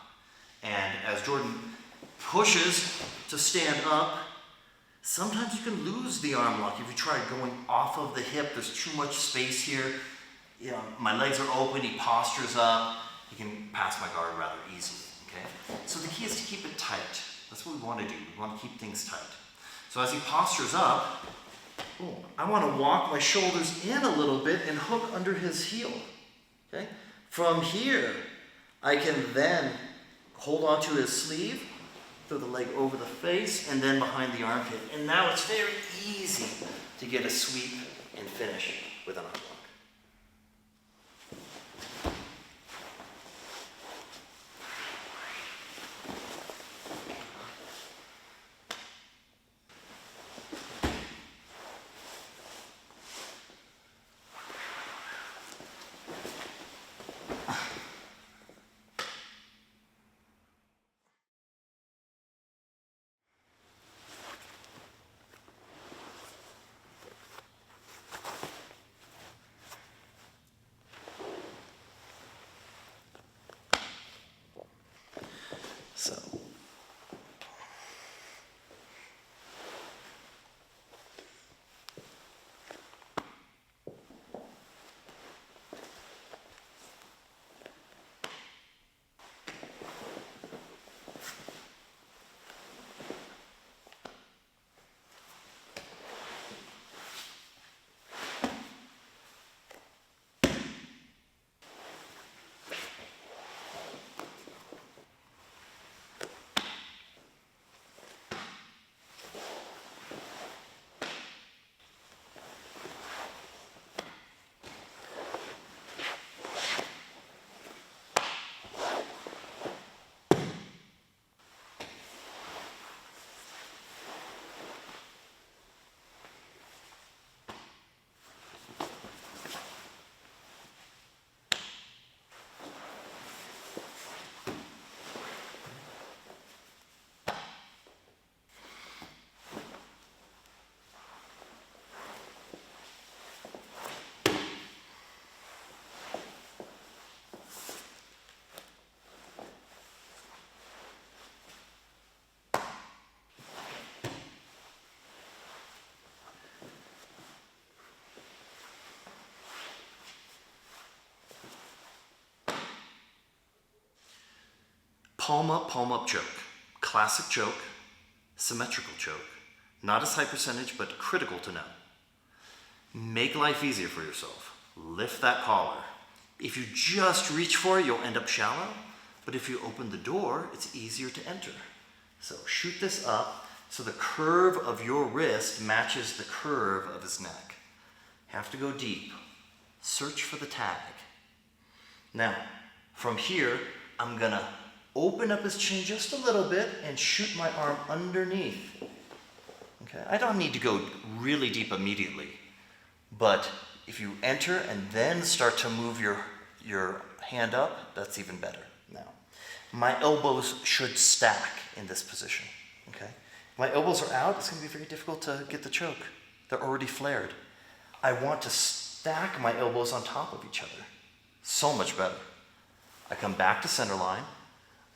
and as Jordan pushes to stand up, sometimes you can lose the arm lock. If you try going off of the hip, there's too much space here. You know, my legs are open, he postures up, he can pass my guard rather easily, okay? So the key is to keep it tight. That's what we want to do. We want to keep things tight. So as he postures up, I want to walk my shoulders in a little bit and hook under his heel, okay? From here, I can then hold onto his sleeve, throw the leg over the face, and then behind the armpit. And now it's very easy to get a sweep and finish with an arm lock. So, palm up choke. Classic choke, symmetrical choke. Not as high percentage, but critical to know. Make life easier for yourself. Lift that collar. If you just reach for it, you'll end up shallow. But if you open the door, it's easier to enter. So shoot this up so the curve of your wrist matches the curve of his neck. Have to go deep. Search for the tag. Now, from here, I'm gonna open up his chin just a little bit and shoot my arm underneath. Okay, I don't need to go really deep immediately, but if you enter and then start to move your hand up, that's even better. Now, my elbows should stack in this position, okay? If my elbows are out, it's gonna be very difficult to get the choke. They're already flared. I want to stack my elbows on top of each other. So much better. I come back to center line,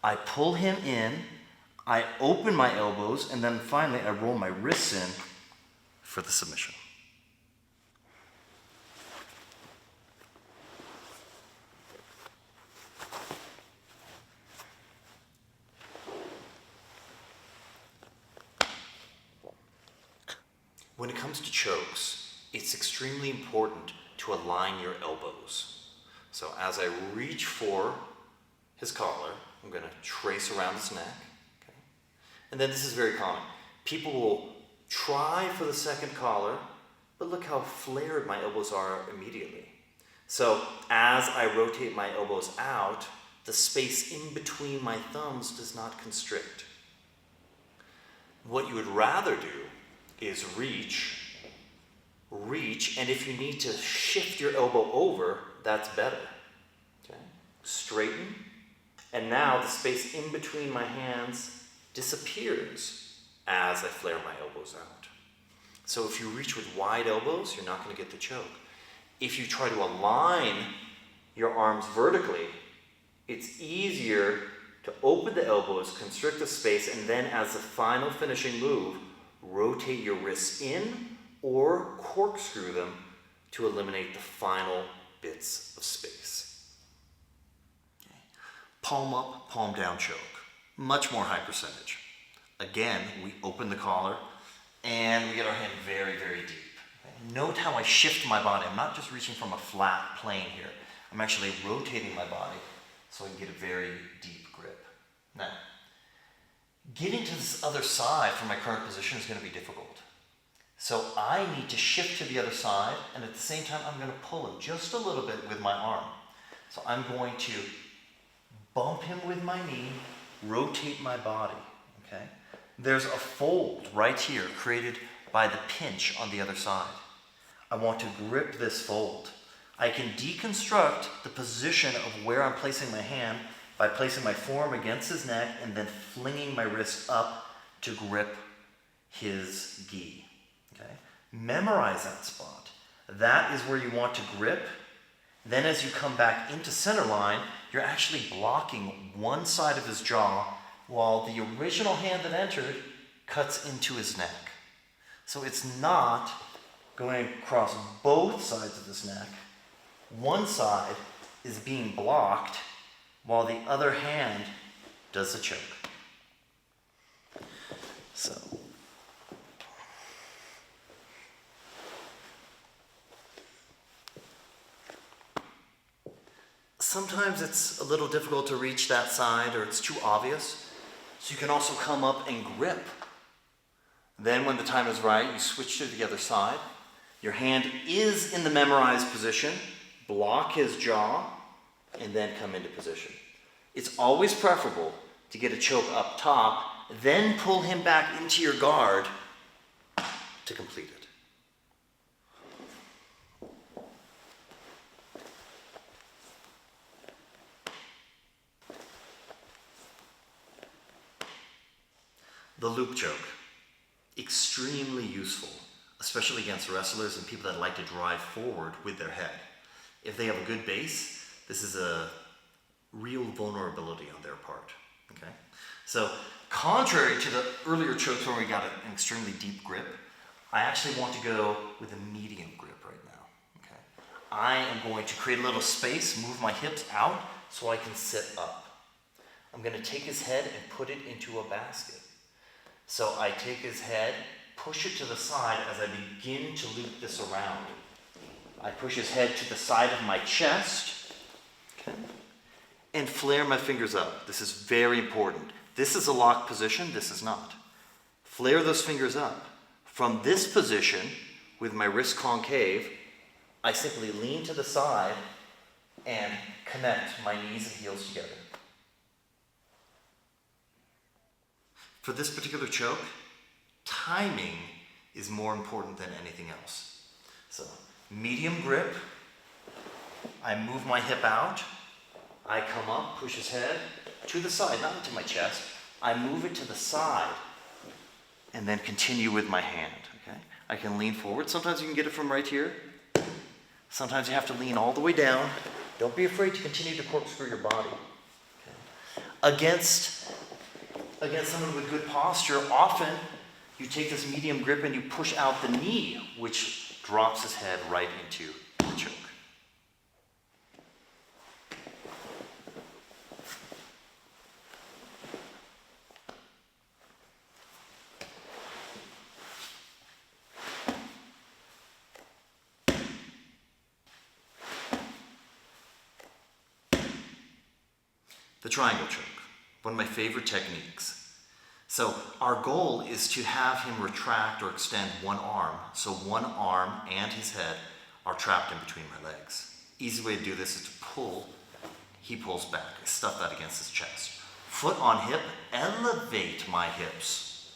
I pull him in, I open my elbows, and then finally I roll my wrists in for the submission. When it comes to chokes, it's extremely important to align your elbows. So as I reach for his collar, I'm going to trace around his neck. Okay? And then this is very common. People will try for the second collar, but look how flared my elbows are immediately. So as I rotate my elbows out, the space in between my thumbs does not constrict. What you would rather do is reach, and if you need to shift your elbow over, that's better. Okay? Straighten, and now the space in between my hands disappears as I flare my elbows out. So if you reach with wide elbows, you're not going to get the choke. If you try to align your arms vertically, it's easier to open the elbows, constrict the space, and then as the final finishing move, rotate your wrists in or corkscrew them to eliminate the final bits of space. Okay. Palm up, palm down choke. Much more high percentage. Again, we open the collar and we get our hand very, very deep. Okay. Note how I shift my body. I'm not just reaching from a flat plane here. I'm actually rotating my body so I can get a very deep grip. Now, getting to this other side from my current position is going to be difficult. So I need to shift to the other side, and at the same time I'm going to pull him just a little bit with my arm. So I'm going to bump him with my knee, rotate my body. Okay? There's a fold right here created by the pinch on the other side. I want to grip this fold. I can deconstruct the position of where I'm placing my hand by placing my forearm against his neck and then flinging my wrist up to grip his gi. Okay? Memorize that spot. That is where you want to grip. Then as you come back into center line, you're actually blocking one side of his jaw while the original hand that entered cuts into his neck. So it's not going across both sides of his neck. One side is being blocked while the other hand does the choke. So, sometimes it's a little difficult to reach that side or it's too obvious. So you can also come up and grip. Then when the time is right, you switch to the other side. Your hand is in the memorized position. Block his jaw, and then come into position. It's always preferable to get a choke up top, then pull him back into your guard to complete it. The loop choke, extremely useful, especially against wrestlers and people that like to drive forward with their head. If they have a good base, this is a real vulnerability on their part. Okay? So, contrary to the earlier chokes where we got an extremely deep grip, I actually want to go with a medium grip right now. Okay? I am going to create a little space, move my hips out so I can sit up. I'm going to take his head and put it into a basket. So I take his head, push it to the side as I begin to loop this around. I push his head to the side of my chest, okay, and flare my fingers up. This is very important. This is a locked position, this is not. Flare those fingers up. From this position, with my wrist concave, I simply lean to the side and connect my knees and heels together. For this particular choke, timing is more important than anything else. So, medium grip, I move my hip out, I come up, push his head to the side, not into my chest. I move it to the side and then continue with my hand. Okay? I can lean forward. Sometimes you can get it from right here. Sometimes you have to lean all the way down. Don't be afraid to continue to corkscrew your body. Okay? Against someone with good posture, often you take this medium grip and you push out the knee, which drops his head right into the choke. The triangle choke, one of my favorite techniques. So our goal is to have him retract or extend one arm. So one arm and his head are trapped in between my legs. Easy way to do this is to pull. He pulls back. I stuff that against his chest. Foot on hip, elevate my hips.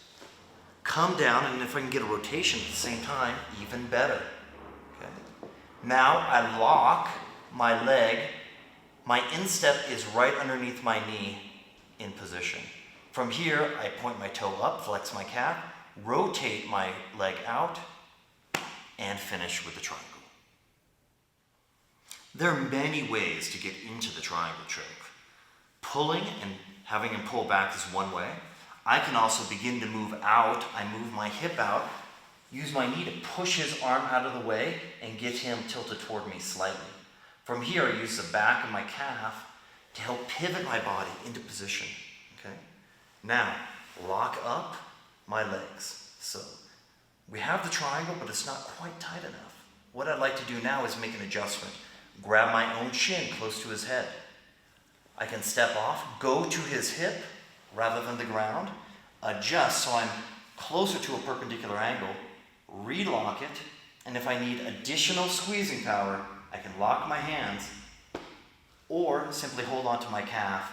Come down, and if I can get a rotation at the same time, even better. Okay. Now I lock my leg. My instep is right underneath my knee in position. From here, I point my toe up, flex my calf, rotate my leg out, and finish with the triangle. There are many ways to get into the triangle choke. Pulling and having him pull back is one way. I can also begin to move out. I move my hip out, use my knee to push his arm out of the way and get him tilted toward me slightly. From here, I use the back of my calf to help pivot my body into position. Okay? Now, lock up my legs. So, we have the triangle, but it's not quite tight enough. What I'd like to do now is make an adjustment. Grab my own shin close to his head. I can step off, go to his hip rather than the ground, adjust so I'm closer to a perpendicular angle, relock it, and if I need additional squeezing power, I can lock my hands or simply hold onto my calf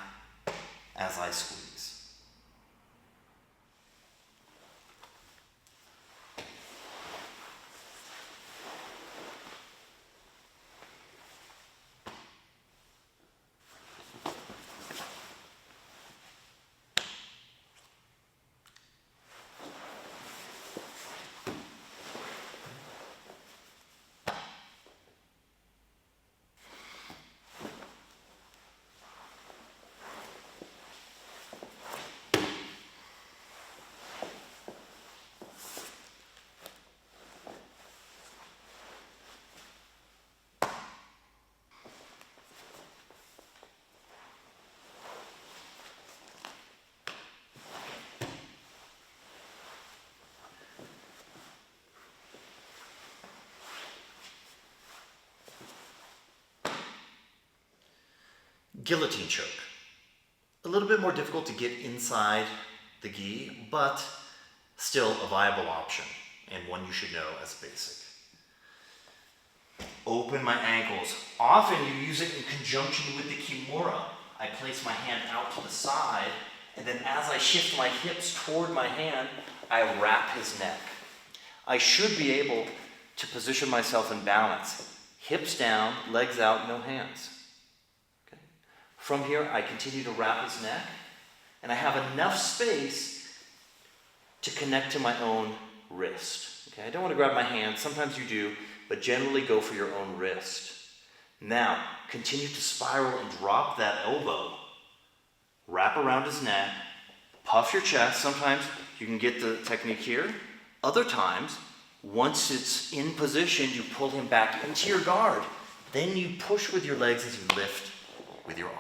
as I squeeze. Guillotine choke. A little bit more difficult to get inside the gi, but still a viable option and one you should know as basic. Open my ankles. Often you use it in conjunction with the kimura. I place my hand out to the side, and then as I shift my hips toward my hand, I wrap his neck. I should be able to position myself in balance. Hips down, legs out, no hands. From here, I continue to wrap his neck, and I have enough space to connect to my own wrist. Okay, I don't want to grab my hand. Sometimes you do, but generally go for your own wrist. Now, continue to spiral and drop that elbow. Wrap around his neck, puff your chest. Sometimes you can get the technique here. Other times, once it's in position, you pull him back into your guard. Then you push with your legs as you lift with your arms.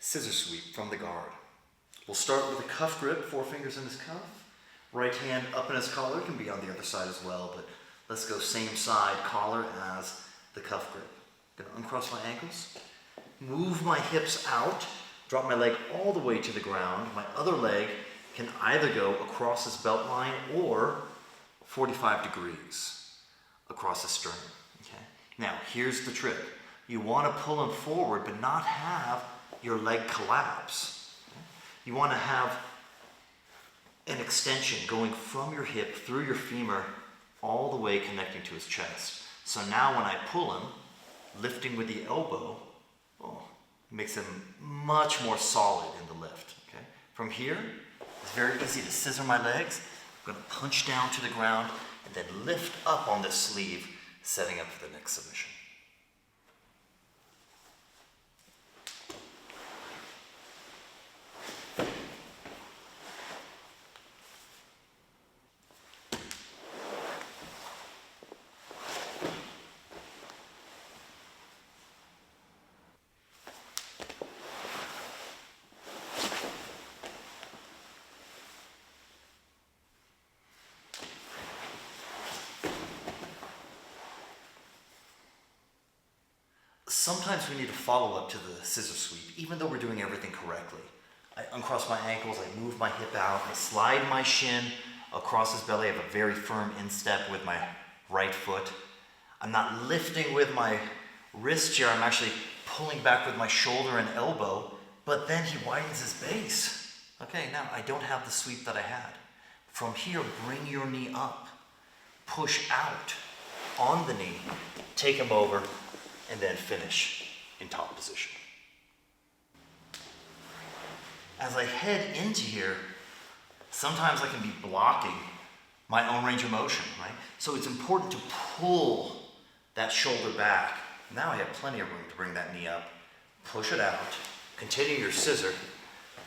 Scissor sweep from the guard. We'll start with a cuff grip, 4 fingers in his cuff. Right hand up in his collar, can be on the other side as well, but let's go same side collar as the cuff grip. Gonna uncross my ankles, move my hips out, drop my leg all the way to the ground. My other leg can either go across this belt line or 45 degrees across the sternum. Okay? Now, here's the trick. You want to pull him forward, but not have your leg collapse. Okay? You want to have an extension going from your hip through your femur all the way connecting to his chest. So now when I pull him, lifting with the elbow, makes him much more solid in the lift. Okay? From here, it's very easy to scissor my legs. I'm going to punch down to the ground and then lift up on this sleeve, setting up for the next submission. Sometimes we need to follow up to the scissor sweep, even though we're doing everything correctly. I uncross my ankles, I move my hip out, I slide my shin across his belly. I have a very firm instep with my right foot. I'm not lifting with my wrist here, I'm actually pulling back with my shoulder and elbow, but then he widens his base. Okay, now I don't have the sweep that I had. From here, bring your knee up, push out on the knee, take him over, and then finish in top position. As I head into here, sometimes I can be blocking my own range of motion, right? So it's important to pull that shoulder back. Now I have plenty of room to bring that knee up, push it out, continue your scissor,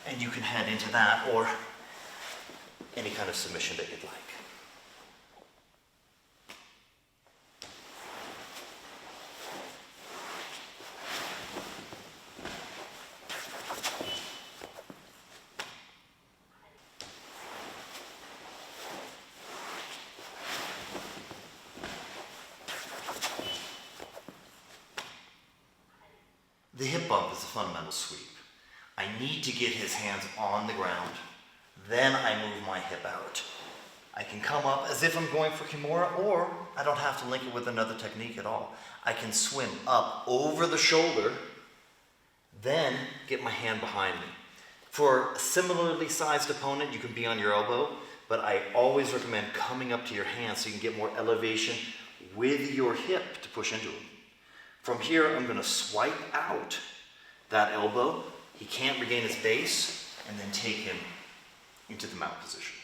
and you can head into that or any kind of submission that you'd like. The hip bump is a fundamental sweep. I need to get his hands on the ground, then I move my hip out. I can come up as if I'm going for Kimura, or I don't have to link it with another technique at all. I can swim up over the shoulder, then get my hand behind me. For a similarly sized opponent, you can be on your elbow, but I always recommend coming up to your hand so you can get more elevation with your hip to push into him. From here, I'm going to swipe out that elbow. He can't regain his base, and then take him into the mount position.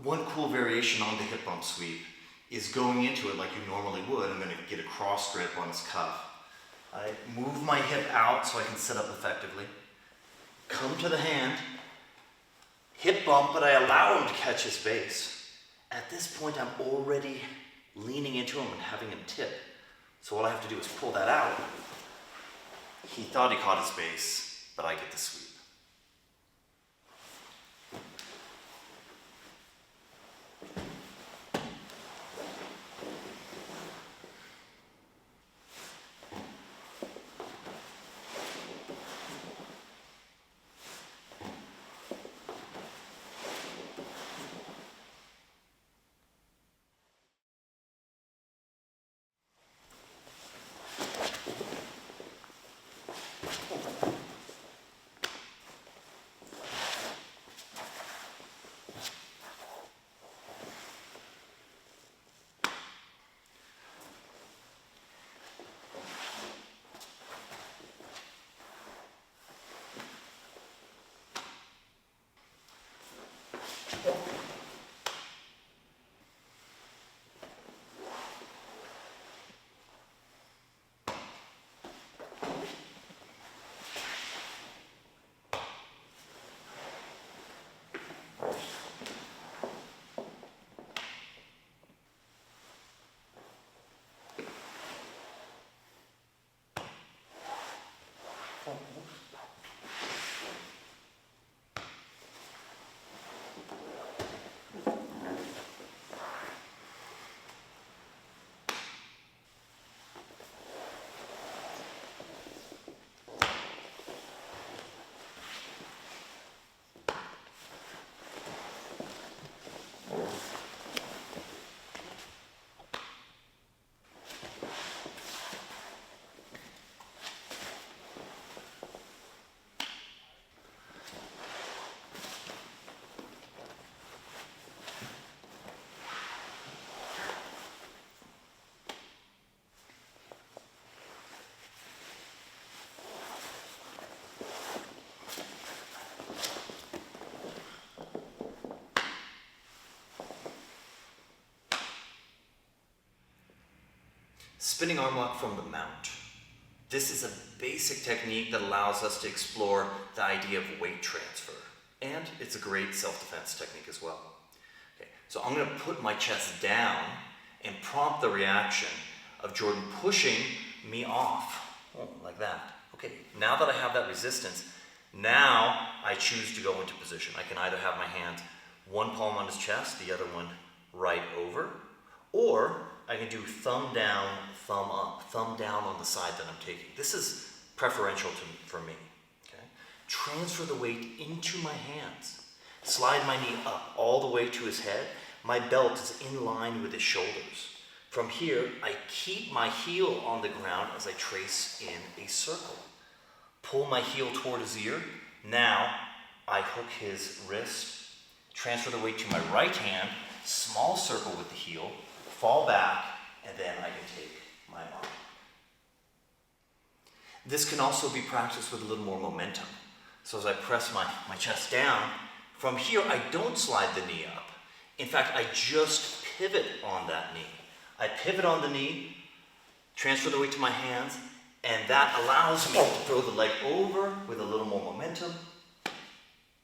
One cool variation on the hip bump sweep is going into it like you normally would. I'm going to get a cross grip on his cuff. I move my hip out so I can sit up effectively. Come to the hand, hip bump, but I allow him to catch his base. At this point, I'm already leaning into him and having him tip. So all I have to do is pull that out. He thought he caught his base, but I get the sweep. Spinning arm lock from the mount. This is a basic technique that allows us to explore the idea of weight transfer. And it's a great self-defense technique as well. Okay, so I'm going to put my chest down and prompt the reaction of Jordan pushing me off, like that. Okay, now that I have that resistance, now I choose to go into position. I can either have my hand one palm on his chest, the other one right over, or I can do thumb down, thumb up, thumb down on the side that I'm taking. This is preferential for me. Okay? Transfer the weight into my hands. Slide my knee up all the way to his head. My belt is in line with his shoulders. From here, I keep my heel on the ground as I trace in a circle. Pull my heel toward his ear. Now, I hook his wrist, transfer the weight to my right hand, small circle with the heel, fall back, and then I can take my arm. This can also be practiced with a little more momentum. So as I press my chest down, from here I don't slide the knee up. In fact, I just pivot on that knee. I pivot on the knee, transfer the weight to my hands, and that allows me to throw the leg over with a little more momentum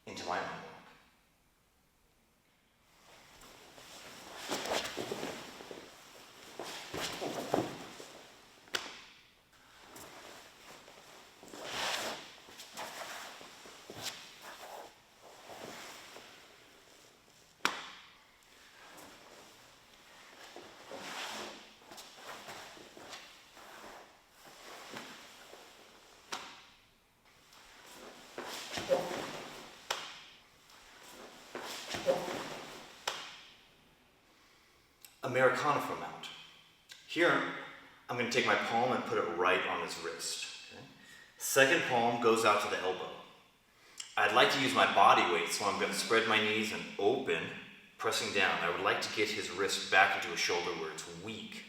into my arm lock. Americana for mount. Here, I'm going to take my palm and put it right on his wrist. Okay? Second palm goes out to the elbow. I'd like to use my body weight, so I'm going to spread my knees and open, pressing down. I would like to get his wrist back into his shoulder where it's weak.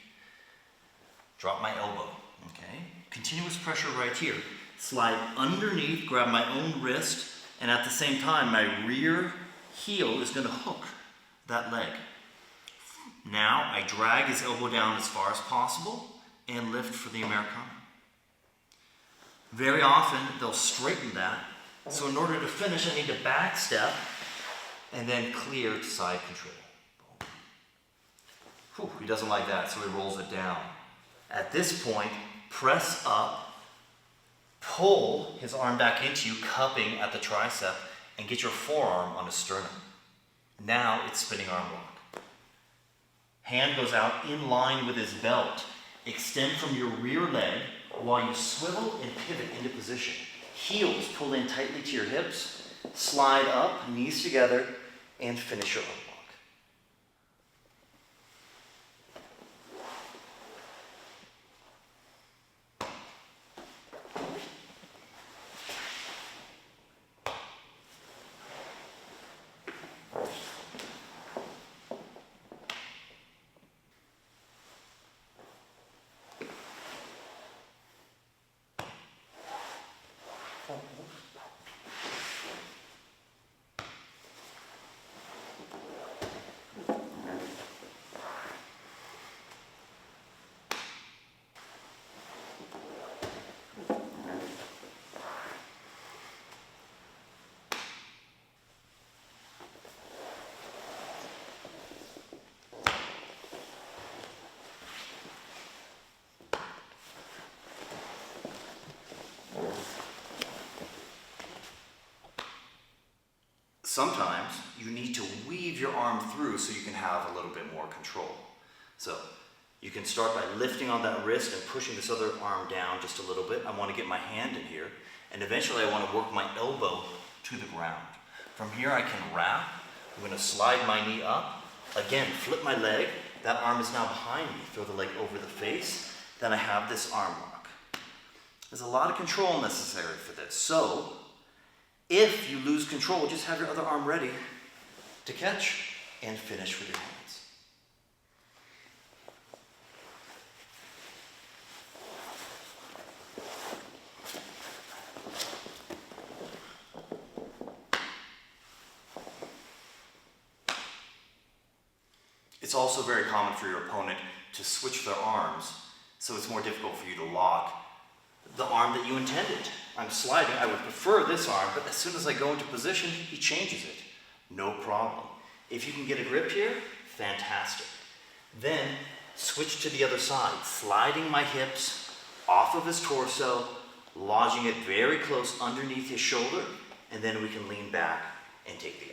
Drop my elbow. Okay? Continuous pressure right here. Slide underneath, grab my own wrist, and at the same time, my rear heel is going to hook that leg. Now I drag his elbow down as far as possible and lift for the Americana. Very often they'll straighten that, so in order to finish I need to back step and then clear to side control. Whew, he doesn't like that, so he rolls it down. At this point, press up, pull his arm back into you, cupping at the tricep, and get your forearm on his sternum. Now it's spinning arm lock. Hand goes out in line with his belt. Extend from your rear leg while you swivel and pivot into position. Heels pull in tightly to your hips. Slide up, knees together, and finish your arm lock. Sometimes you need to weave your arm through so you can have a little bit more control. So you can start by lifting on that wrist and pushing this other arm down just a little bit. I want to get my hand in here, and eventually I want to work my elbow to the ground. From here I can wrap. I'm going to slide my knee up. Again, flip my leg. That arm is now behind me. Throw the leg over the face. Then I have this arm lock. There's a lot of control necessary for this. So if you lose control, just have your other arm ready to catch and finish with your hands. It's also very common for your opponent to switch their arms So it's more difficult for you to lock the arm that you intended. I'm sliding, I would prefer this arm, but as soon as I go into position, he changes it. No problem. If you can get a grip here, fantastic. Then switch to the other side, sliding my hips off of his torso, lodging it very close underneath his shoulder, and then we can lean back and take the arm.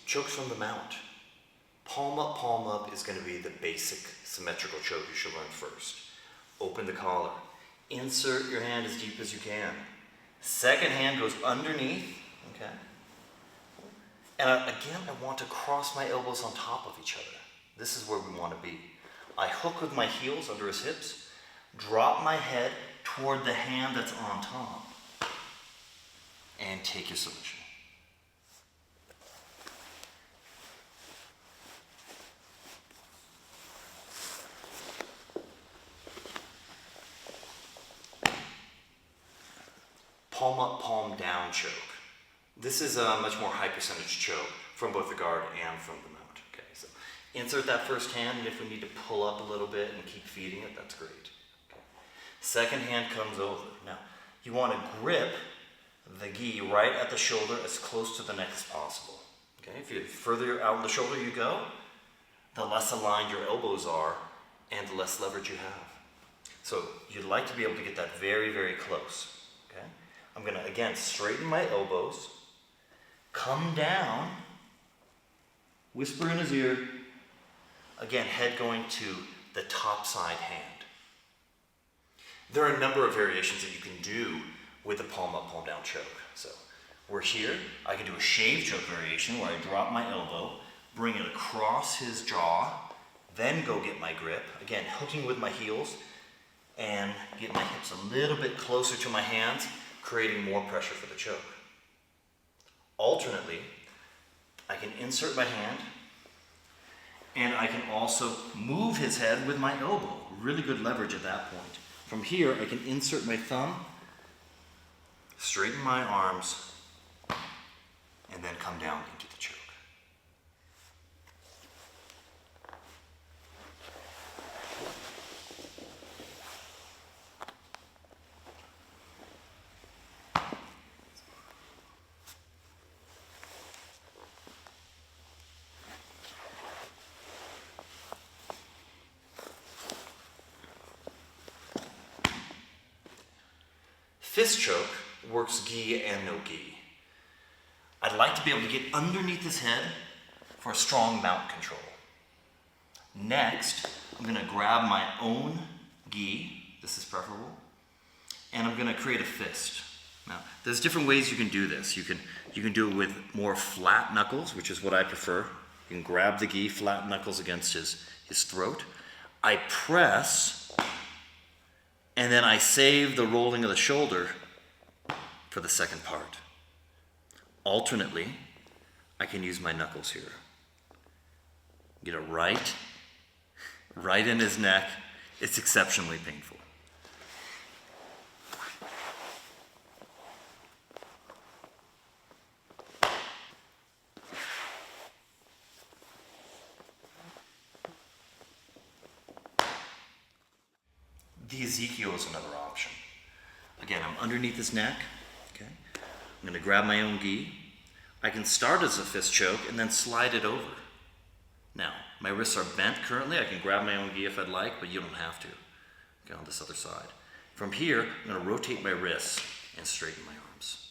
Chokes from the mount. Palm up is going to be the basic symmetrical choke you should learn first. Open the collar. Insert your hand as deep as you can. Second hand goes underneath, okay? And again, I want to cross my elbows on top of each other. This is where we want to be. I hook with my heels under his hips, drop my head toward the hand that's on top, and take your submission. Palm up, palm down choke. This is a much more high percentage choke from both the guard and from the mount. Okay, so insert that first hand, and if we need to pull up a little bit and keep feeding it, that's great. Okay. Second hand comes over. Now, you want to grip the gi right at the shoulder as close to the neck as possible. Okay, if you further out the shoulder you go, the less aligned your elbows are and the less leverage you have. So you'd like to be able to get that very, very close. Okay. I'm going to, again, straighten my elbows, come down, whisper in his ear, again, head going to the top side hand. There are a number of variations that you can do with the palm up, palm down choke. So we're here, I can do a shave choke variation where I drop my elbow, bring it across his jaw, then go get my grip, again, hooking with my heels, and get my hips a little bit closer to my hands, creating more pressure for the choke. Alternately, I can insert my hand, and I can also move his head with my elbow. Really good leverage at that point. From here, I can insert my thumb, straighten my arms, and then come down into the choke. Fist choke works gi and no gi. I'd like to be able to get underneath his head for a strong mount control. Next, I'm going to grab my own gi, this is preferable, and I'm going to create a fist. Now, there's different ways you can do this. You can do it with more flat knuckles, which is what I prefer. You can grab the gi, flat knuckles against his throat. I press, and then I save the rolling of the shoulder for the second part. Alternately, I can use my knuckles here. Get it right in his neck. It's exceptionally painful. The Ezekiel is another option. Again, I'm underneath his neck. Okay. I'm gonna grab my own gi. I can start as a fist choke and then slide it over. Now, my wrists are bent currently. I can grab my own gi if I'd like, but you don't have to. Okay, on this other side. From here, I'm gonna rotate my wrists and straighten my arms.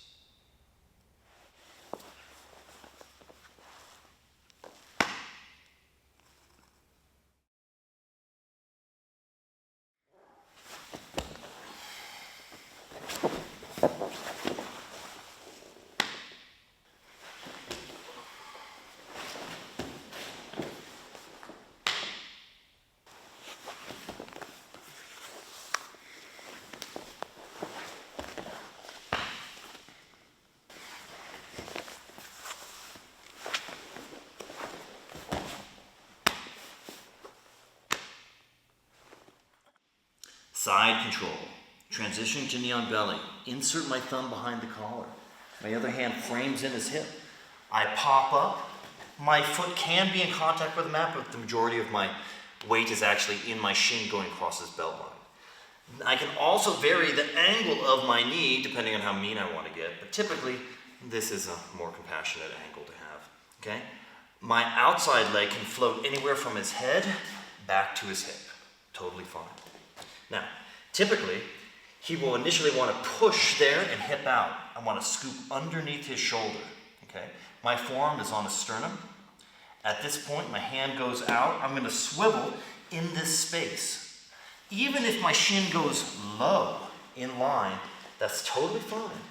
Side control. Transition to knee on belly. Insert my thumb behind the collar. My other hand frames in his hip. I pop up. My foot can be in contact with the mat, but the majority of my weight is actually in my shin going across his belt line. I can also vary the angle of my knee depending on how mean I want to get, but typically this is a more compassionate angle to have. Okay? My outside leg can float anywhere from his head back to his hip. Totally fine. Now, typically, he will initially want to push there and hip out. I want to scoop underneath his shoulder, okay? My forearm is on his sternum. At this point, my hand goes out. I'm going to swivel in this space. Even if my shin goes low in line, that's totally fine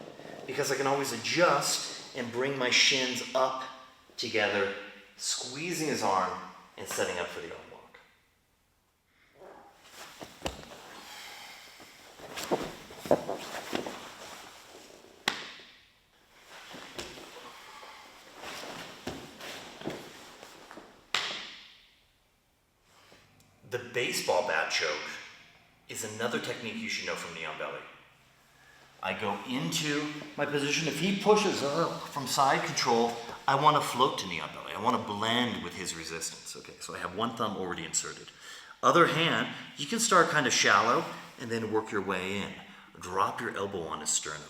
because I can always adjust and bring my shins up together, squeezing his arm and setting up for the arm lock. The baseball bat choke is another technique you should know from knee on belly. I go into my position. If he pushes up from side control, I want to float to knee on belly. I want to blend with his resistance. Okay, so I have one thumb already inserted. Other hand, you can start kind of shallow and then work your way in. Drop your elbow on his sternum.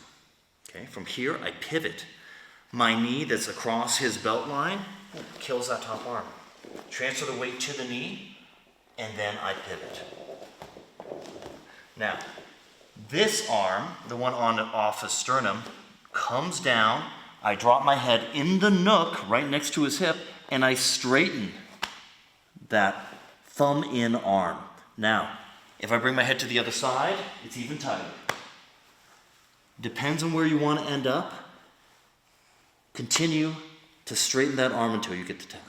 Okay, from here I pivot. My knee that's across his belt line kills that top arm. Transfer the weight to the knee, and then I pivot. Now, this arm, the one on off his sternum, comes down. I drop my head in the nook right next to his hip, and I straighten that thumb in arm. Now, if I bring my head to the other side, it's even tighter. Depends on where you want to end up. Continue to straighten that arm until you get to tap.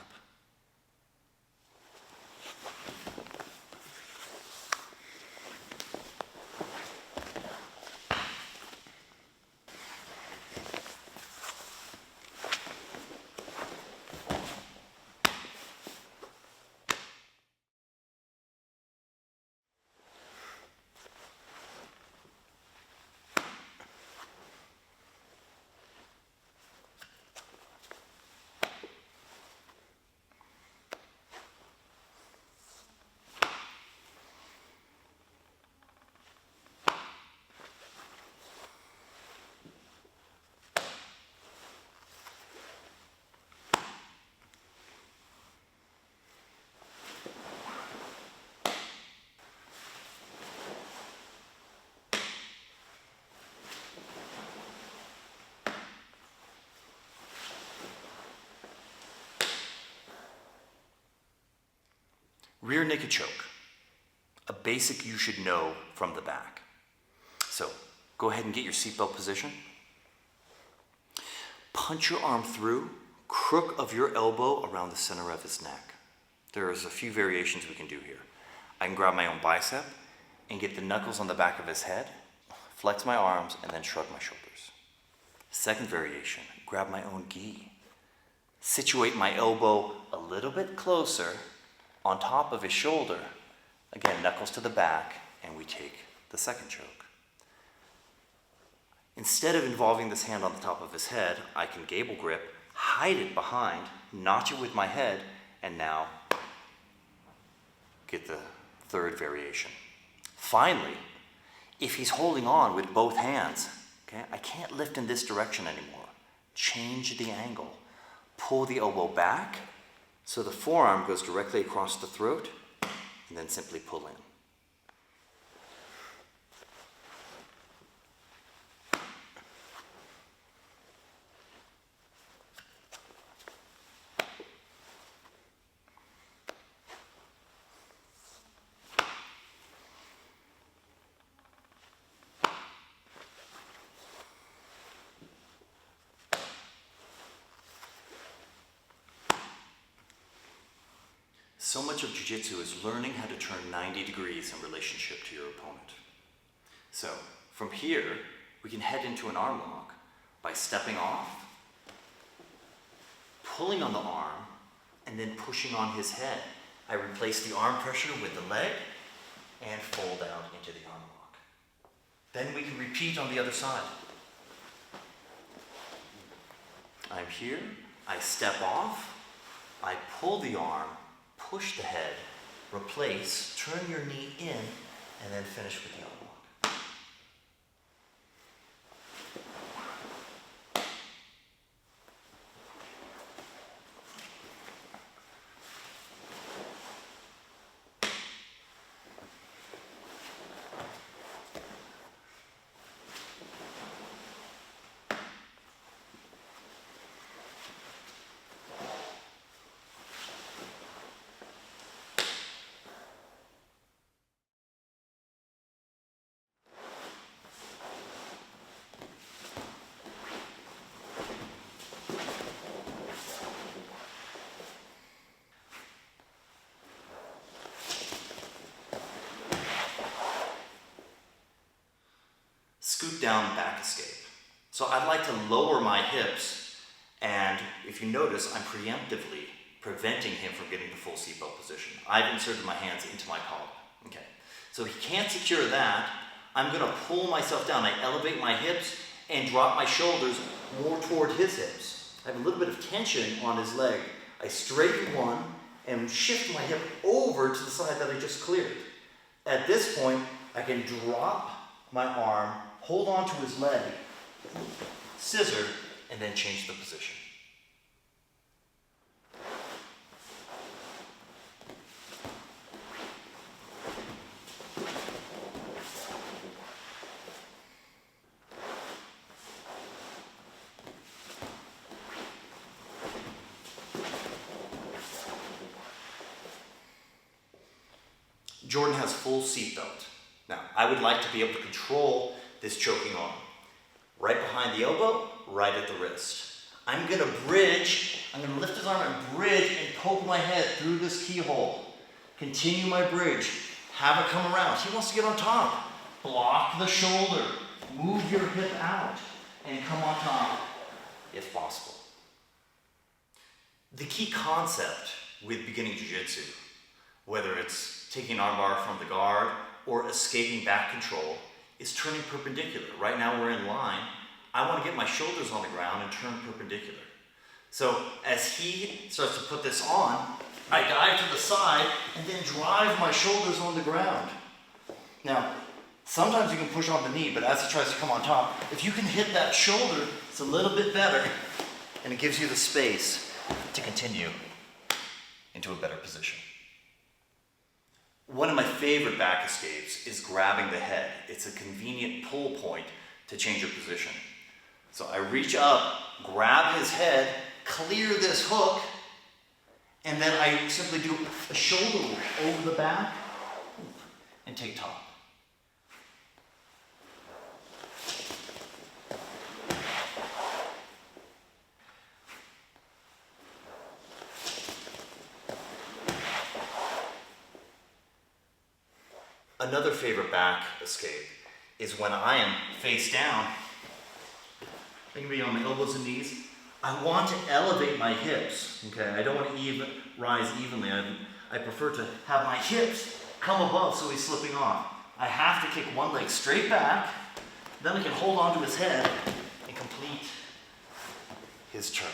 Rear naked choke, a basic you should know from the back. So go ahead and get your seatbelt position. Punch your arm through, crook of your elbow around the center of his neck. There's a few variations we can do here. I can grab my own bicep and get the knuckles on the back of his head, flex my arms, and then shrug my shoulders. Second variation, grab my own gi. Situate my elbow a little bit closer on top of his shoulder. Again, knuckles to the back, and we take the second choke. Instead of involving this hand on the top of his head, I can gable grip, hide it behind, notch it with my head, and now get the third variation. Finally, If he's holding on with both hands, okay, I can't lift in this direction anymore. Change the angle. Pull the elbow back so the forearm goes directly across the throat, and then simply pull in. So much of Jiu-Jitsu is learning how to turn 90 degrees in relationship to your opponent. So, from here, we can head into an arm lock by stepping off, pulling on the arm, and then pushing on his head. I replace the arm pressure with the leg and fold out into the arm lock. Then we can repeat on the other side. I'm here, I step off, I pull the arm, push the head, replace, turn your knee in, and then finish with the arm lock. Scoot down back escape. So I'd like to lower my hips, and if you notice, I'm preemptively preventing him from getting the full seatbelt position. I've inserted my hands into my collar. Okay. So he can't secure that. I'm gonna pull myself down. I elevate my hips and drop my shoulders more toward his hips. I have a little bit of tension on his leg. I straighten one and shift my hip over to the side that I just cleared. At this point, I can drop my arm, hold on to his leg, scissor, and then change the position. Jordan has full seatbelt. Now, I would like to be able to control this choking arm. Right behind the elbow, right at the wrist. I'm gonna bridge, I'm gonna lift his arm and bridge and poke my head through this keyhole. Continue my bridge, have it come around. He wants to get on top. Block the shoulder, move your hip out, and come on top, if possible. The key concept with beginning Jiu-Jitsu, whether it's taking an armbar from the guard or escaping back control, is turning perpendicular. Right now we're in line. I want to get my shoulders on the ground and turn perpendicular. So as he starts to put this on, I dive to the side and then drive my shoulders on the ground. Now, sometimes you can push on the knee, but as he tries to come on top, if you can hit that shoulder, it's a little bit better, and it gives you the space to continue into a better position. One of my favorite back escapes is grabbing the head. It's a convenient pull point to change your position. So I reach up, grab his head, clear this hook, and then I simply do a shoulder roll over the back and take top. Another favorite back escape is when I am face down. I can be on my elbows and knees. I want to elevate my hips, okay? I don't want to rise evenly. I prefer to have my hips come above so he's slipping off. I have to kick one leg straight back, then I can hold on to his head and complete his turn.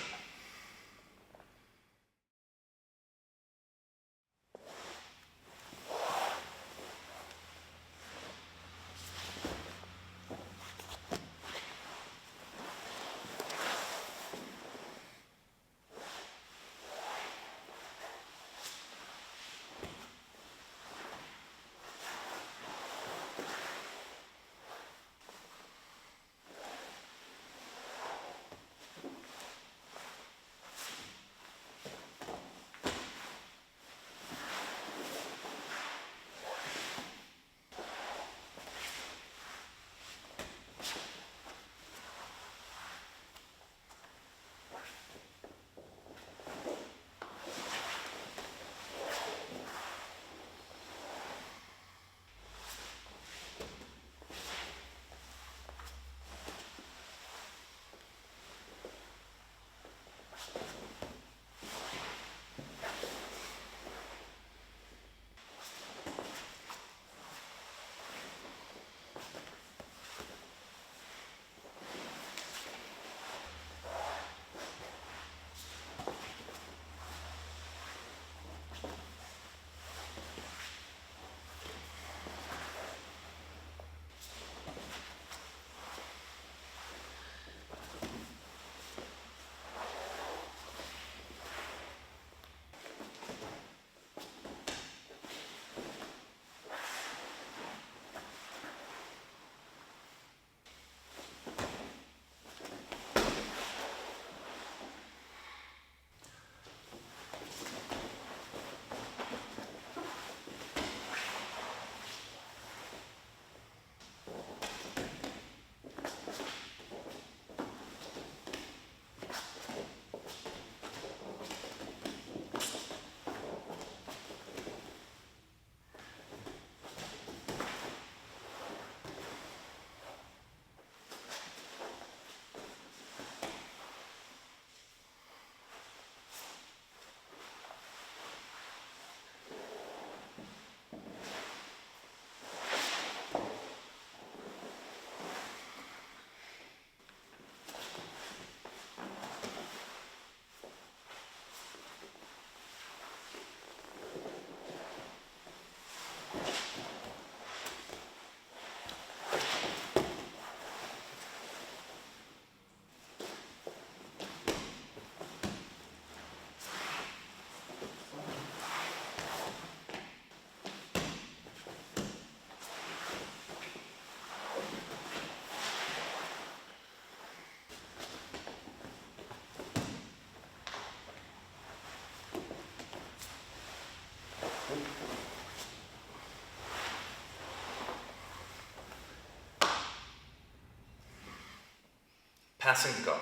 passing the guard.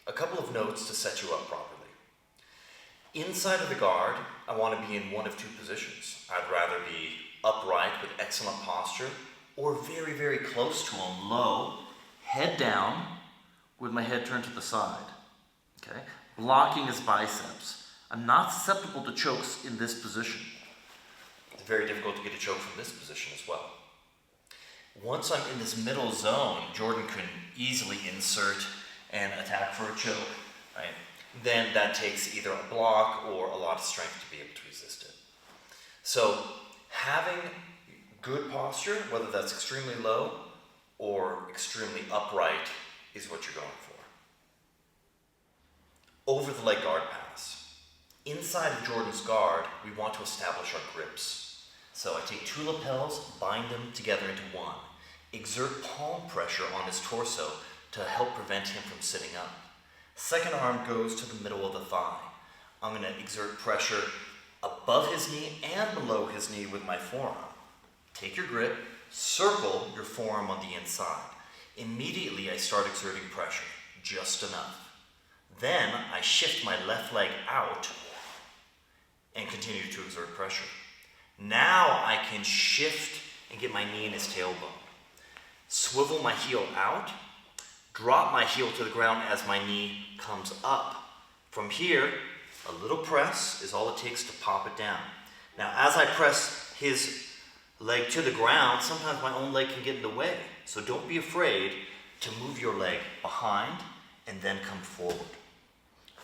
A couple of notes to set you up properly. Inside of the guard, I want to be in one of two positions. I'd rather be upright with excellent posture, or very, very close to him, low, head down, with my head turned to the side. Okay? Blocking his biceps. I'm not susceptible to chokes in this position. It's very difficult to get a choke from this position as well. Once I'm in this middle zone, Jordan can easily insert and attack for a choke, right? Then that takes either a block or a lot of strength to be able to resist it. So having good posture, whether that's extremely low or extremely upright, is what you're going for. Over the leg guard pass. Inside of Jordan's guard, we want to establish our grips. So I take two lapels, bind them together into one. Exert palm pressure on his torso to help prevent him from sitting up. Second arm goes to the middle of the thigh. I'm going to exert pressure above his knee and below his knee with my forearm. Take your grip, circle your forearm on the inside. Immediately I start exerting pressure, just enough. Then I shift my left leg out and continue to exert pressure. Now I can shift and get my knee in his tailbone. Swivel my heel out, drop my heel to the ground as my knee comes up. From here, a little press is all it takes to pop it down. Now, as I press his leg to the ground, sometimes my own leg can get in the way. So don't be afraid to move your leg behind and then come forward.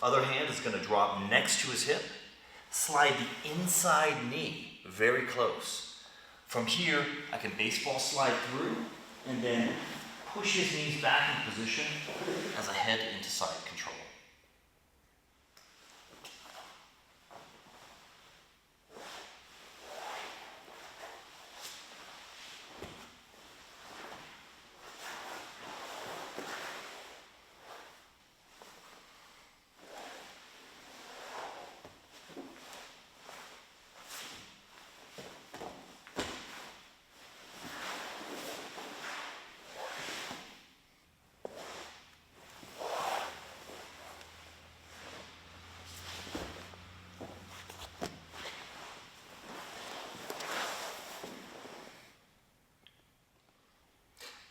Other hand is going to drop next to his hip. Slide the inside knee very close. From here, I can baseball slide through and then push his knees back in position as I head into side control.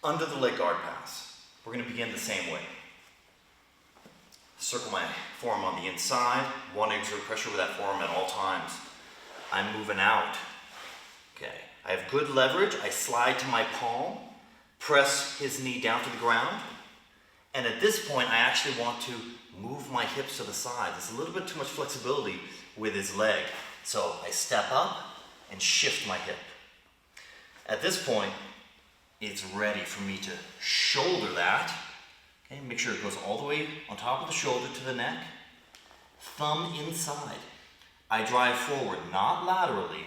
Under the leg guard pass, we're going to begin the same way. Circle my forearm on the inside, want to exert pressure with that forearm at all times. I'm moving out. Okay, I have good leverage. I slide to my palm, press his knee down to the ground, and at this point I actually want to move my hips to the side. There's a little bit too much flexibility with his leg. So I step up and shift my hip. At this point, it's ready for me to shoulder that. Okay, make sure it goes all the way on top of the shoulder to the neck. Thumb inside. I drive forward, not laterally,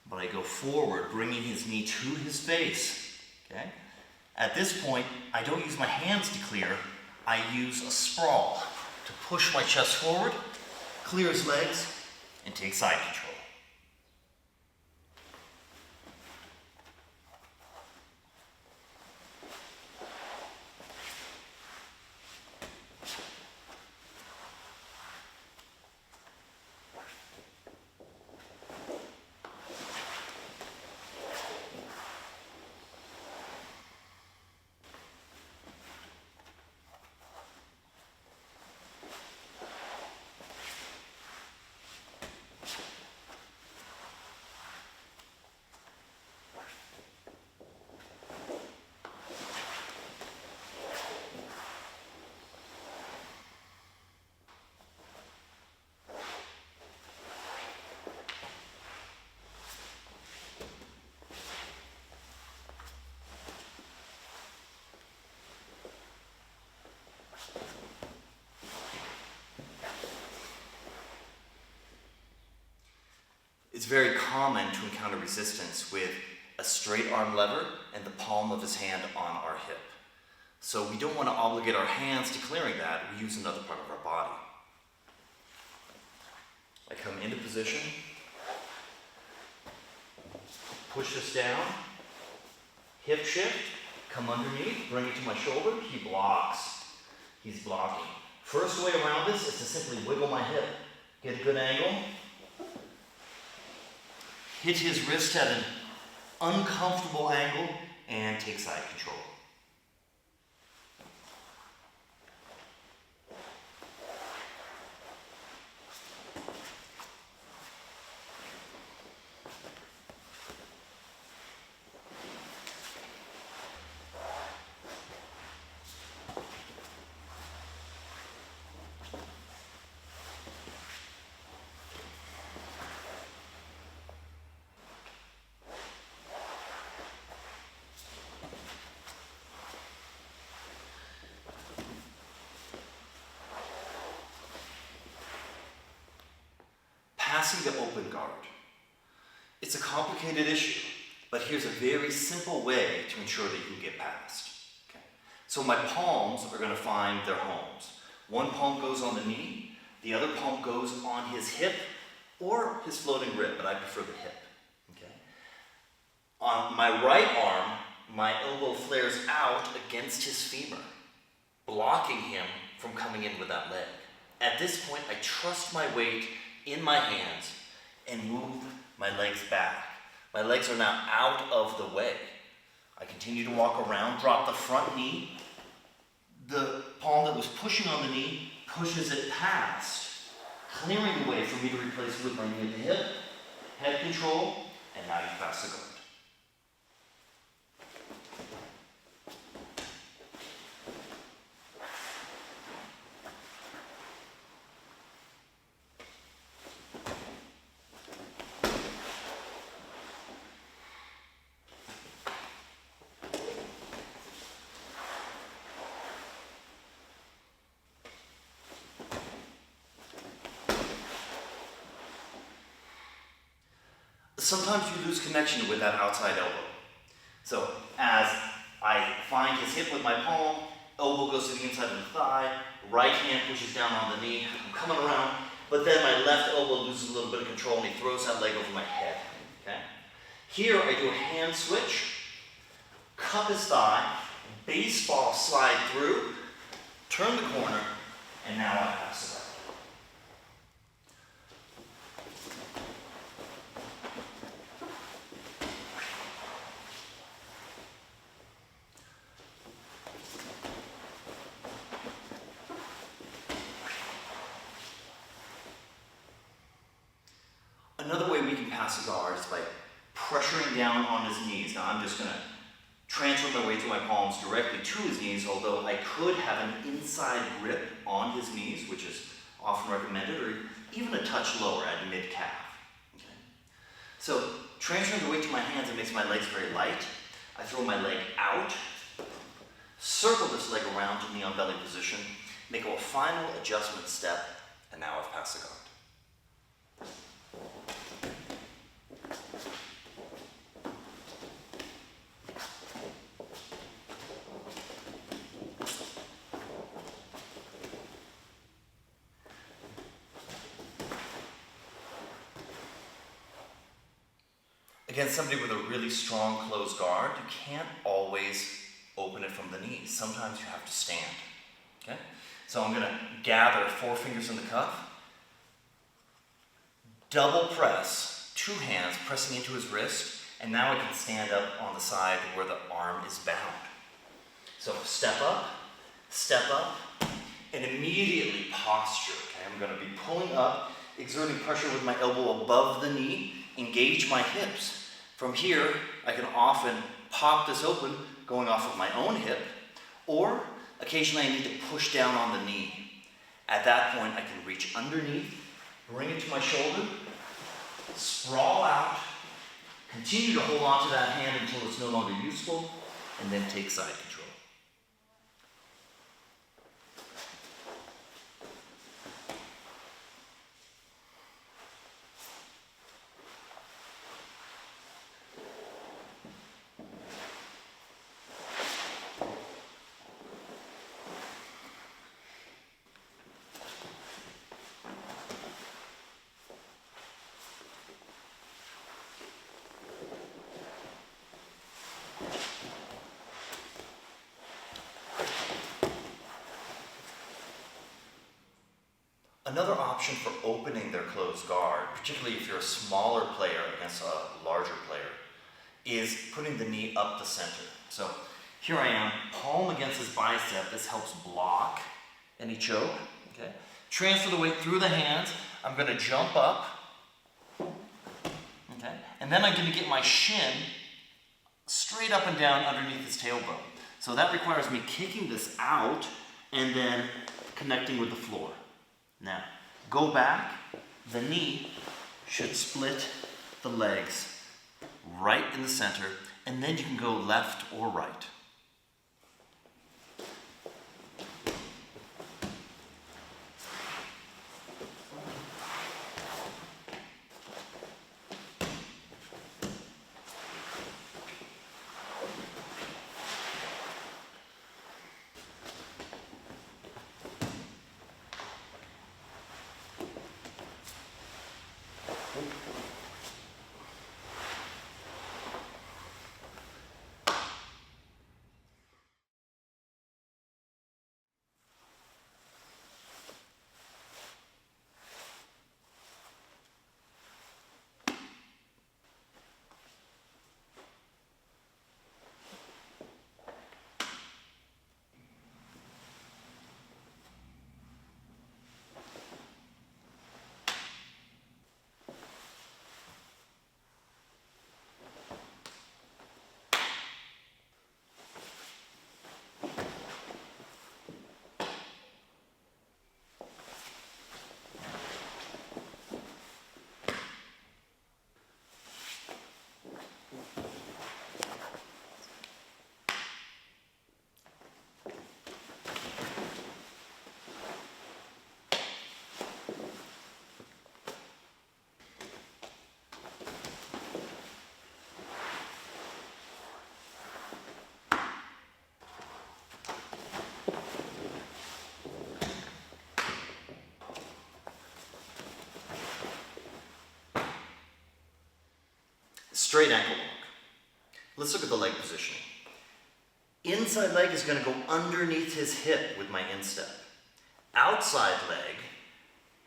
but I go forward, bringing his knee to his face. Okay? At this point, I don't use my hands to clear. I use a sprawl to push my chest forward, clear his legs, and take side control. It's very common to encounter resistance with a straight arm lever and the palm of his hand on our hip. So we don't want to obligate our hands to clearing that. We use another part of our body. I come into position, push this down, hip shift, come underneath, bring it to my shoulder, he blocks. He's blocking. First way around this is to simply wiggle my hip. Get a good angle. Hit his wrist at an uncomfortable angle and take side control. Passing the open guard. It's a complicated issue, but here's a very simple way to ensure that you get past. Okay. So my palms are going to find their homes. One palm goes on the knee, the other palm goes on his hip or his floating rib, but I prefer the hip. Okay. On my right arm, my elbow flares out against his femur, blocking him from coming in with that leg. At this point, I trust my weight in my hands and move my legs back. My legs are now out of the way. I continue to walk around, drop the front knee. The palm that was pushing on the knee pushes it past, clearing the way for me to replace it with my knee at the hip, head control, and now you pass the guard. Sometimes you lose connection with that outside elbow. So as I find his hip with my palm, elbow goes to the inside of the thigh, right hand pushes down on the knee, I'm coming around, but then my left elbow loses a little bit of control and he throws that leg over my head. Okay? Here I do a hand switch, cup his thigh, baseball slide through, turn the corner, and now I pass it up. Another way we can pass a guard is by pressuring down on his knees. Now I'm just going to transfer my weight through my palms directly to his knees, although I could have an inside grip on his knees, which is often recommended, or even a touch lower at mid-calf. Okay. So transferring the weight to my hands, it makes my legs very light. I throw my leg out, circle this leg around to knee on belly position, make a final adjustment step, and now I've passed the guard. Against somebody with a really strong closed guard, you can't always open it from the knees. Sometimes you have to stand. Okay? So I'm going to gather 4 fingers in the cuff, double press, 2 hands pressing into his wrist, and now I can stand up on the side where the arm is bound. So step up, and immediately posture. Okay? I'm going to be pulling up, exerting pressure with my elbow above the knee, engage my hips. From here, I can often pop this open, going off of my own hip, or occasionally I need to push down on the knee. At that point, I can reach underneath, bring it to my shoulder, sprawl out, continue to hold on to that hand until it's no longer useful, and then take side control. Another option for opening their closed guard, particularly if you're a smaller player against a larger player, is putting the knee up the center. So here I am, palm against his bicep. This helps block any choke. Okay. Transfer the weight through the hands. I'm going to jump up. Okay. And then I'm going to get my shin straight up and down underneath his tailbone. So that requires me kicking this out and then connecting with the floor. Now, go back. The knee should split the legs right in the center, and then you can go left or right. Straight ankle lock. Let's look at the leg positioning. Inside leg is going to go underneath his hip with my instep. Outside leg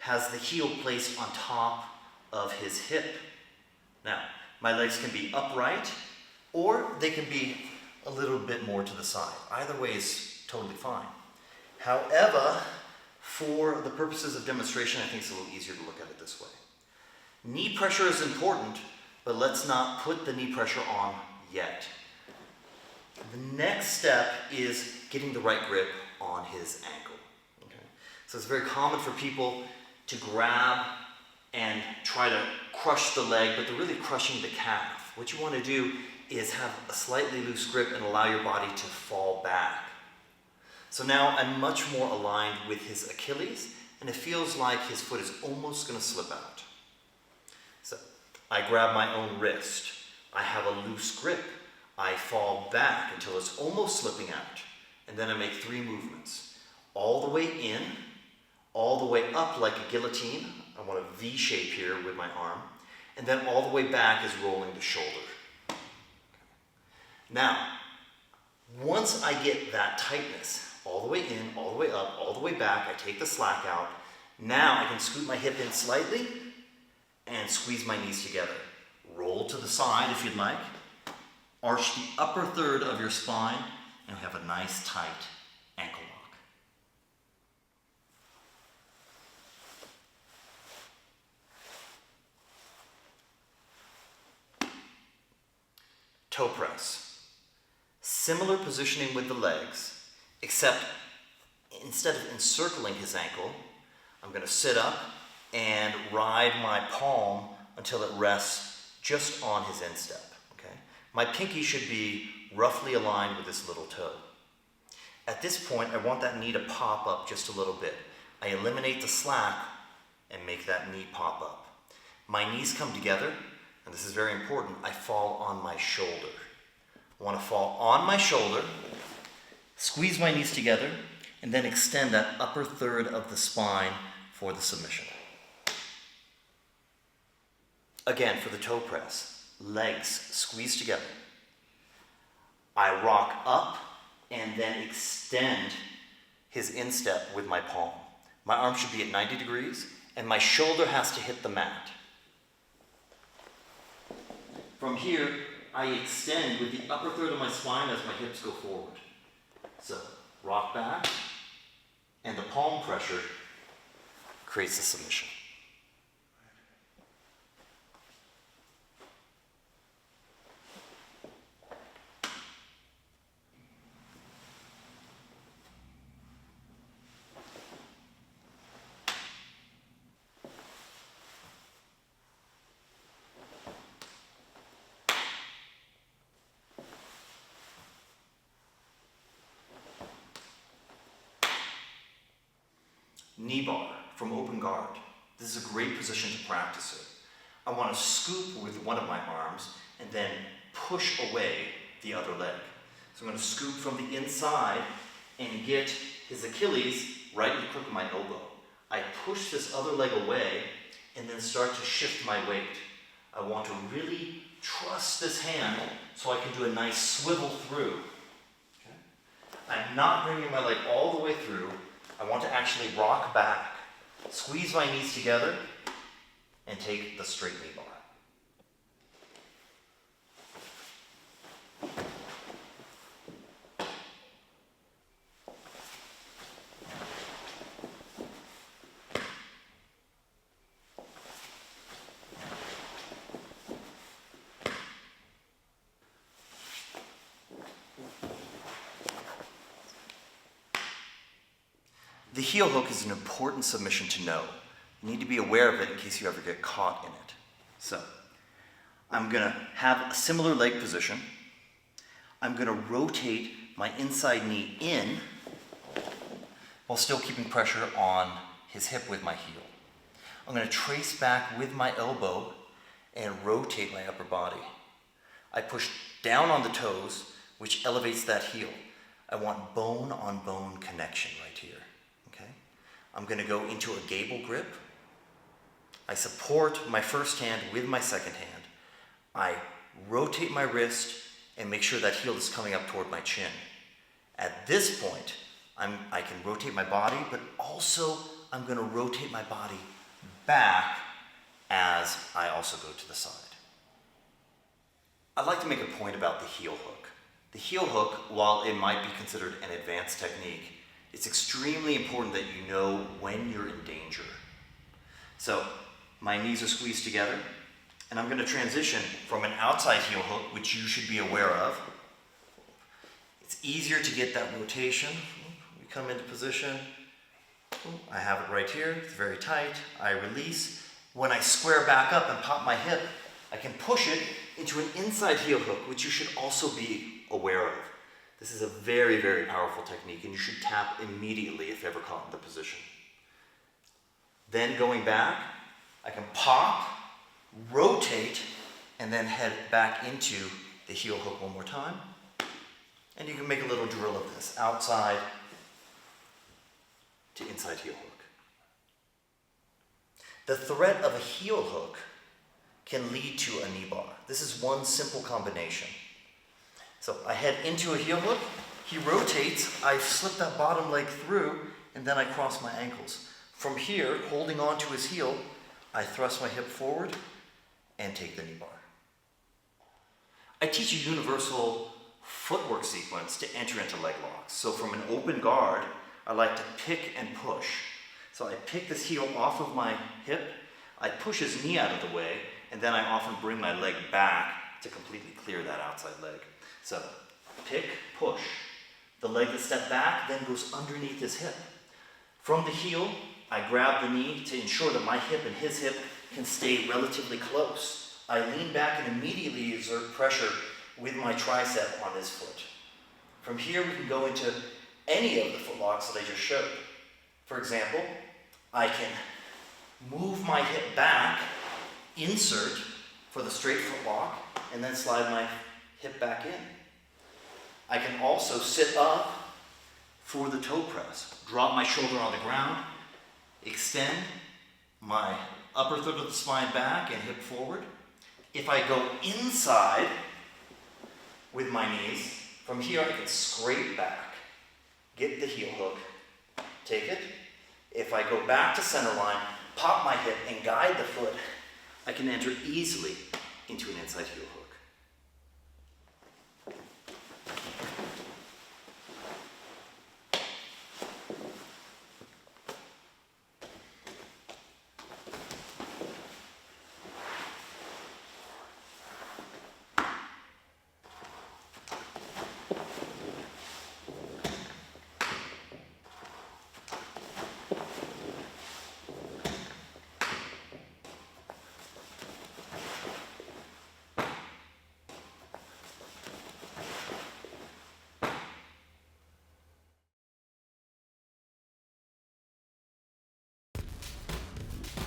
has the heel placed on top of his hip. Now, my legs can be upright or they can be a little bit more to the side. Either way is totally fine. However, for the purposes of demonstration, I think it's a little easier to look at it this way. Knee pressure is important, but let's not put the knee pressure on yet. The next step is getting the right grip on his ankle. Okay? So it's very common for people to grab and try to crush the leg, but they're really crushing the calf. What you want to do is have a slightly loose grip and allow your body to fall back. So now I'm much more aligned with his Achilles, and it feels like his foot is almost going to slip out. So I grab my own wrist. I have a loose grip. I fall back until it's almost slipping out. And then I make 3 movements. All the way in, all the way up like a guillotine. I want a V shape here with my arm. And then all the way back is rolling the shoulder. Now, once I get that tightness, all the way in, all the way up, all the way back, I take the slack out. Now I can scoot my hip in slightly and squeeze my knees together. Roll to the side if you'd like. Arch the upper third of your spine and have a nice tight ankle lock. Toe press. Similar positioning with the legs, except instead of encircling his ankle, I'm going to sit up and ride my palm until it rests just on his instep. Okay? My pinky should be roughly aligned with this little toe. At this point, I want that knee to pop up just a little bit. I eliminate the slack and make that knee pop up. My knees come together, and this is very important, I fall on my shoulder. I want to fall on my shoulder, squeeze my knees together, and then extend that upper third of the spine for the submission. Again, for the toe press, legs squeeze together. I rock up and then extend his instep with my palm. My arm should be at 90 degrees, and my shoulder has to hit the mat. From here, I extend with the upper third of my spine as my hips go forward. So, rock back, and the palm pressure creates the submission. Knee bar from open guard. This is a great position to practice it. I want to scoop with one of my arms and then push away the other leg. So I'm going to scoop from the inside and get his Achilles right in the crook of my elbow. I push this other leg away and then start to shift my weight. I want to really trust this hand so I can do a nice swivel through. Okay? I'm not bringing my leg all the way through. I want to actually rock back, squeeze my knees together, and take the straight knee bar. The heel hook is an important submission to know. You need to be aware of it in case you ever get caught in it. So, I'm going to have a similar leg position. I'm going to rotate my inside knee in while still keeping pressure on his hip with my heel. I'm going to trace back with my elbow and rotate my upper body. I push down on the toes, which elevates that heel. I want bone-on-bone connection right here. I'm going to go into a gable grip. I support my first hand with my second hand. I rotate my wrist and make sure that heel is coming up toward my chin. At this point, I can rotate my body, but also I'm going to rotate my body back as I also go to the side. I'd like to make a point about the heel hook. The heel hook, while it might be considered an advanced technique, it's extremely important that you know when you're in danger. So, my knees are squeezed together, and I'm going to transition from an outside heel hook, which you should be aware of. It's easier to get that rotation. We come into position. I have it right here. It's very tight. I release. When I square back up and pop my hip, I can push it into an inside heel hook, which you should also be aware of. This is a very, very powerful technique, and you should tap immediately if ever caught in the position. Then going back, I can pop, rotate, and then head back into the heel hook one more time. And you can make a little drill of this, outside to inside heel hook. The threat of a heel hook can lead to a knee bar. This is one simple combination. So I head into a heel hook, he rotates, I slip that bottom leg through, and then I cross my ankles. From here, holding on to his heel, I thrust my hip forward and take the knee bar. I teach a universal footwork sequence to enter into leg locks. So from an open guard, I like to pick and push. So I pick this heel off of my hip, I push his knee out of the way, and then I often bring my leg back to completely clear that outside leg. So, pick, push. The leg that stepped back then goes underneath his hip. From the heel, I grab the knee to ensure that my hip and his hip can stay relatively close. I lean back and immediately exert pressure with my tricep on his foot. From here, we can go into any of the foot locks that I just showed. For example, I can move my hip back, insert for the straight foot lock, and then slide my hip back in. I can also sit up for the toe press. Drop my shoulder on the ground, extend my upper third of the spine back and hip forward. If I go inside with my knees, from here I can scrape back, get the heel hook, take it, If I go back to center line, pop my hip, and guide the foot, I can enter easily into an inside heel hook.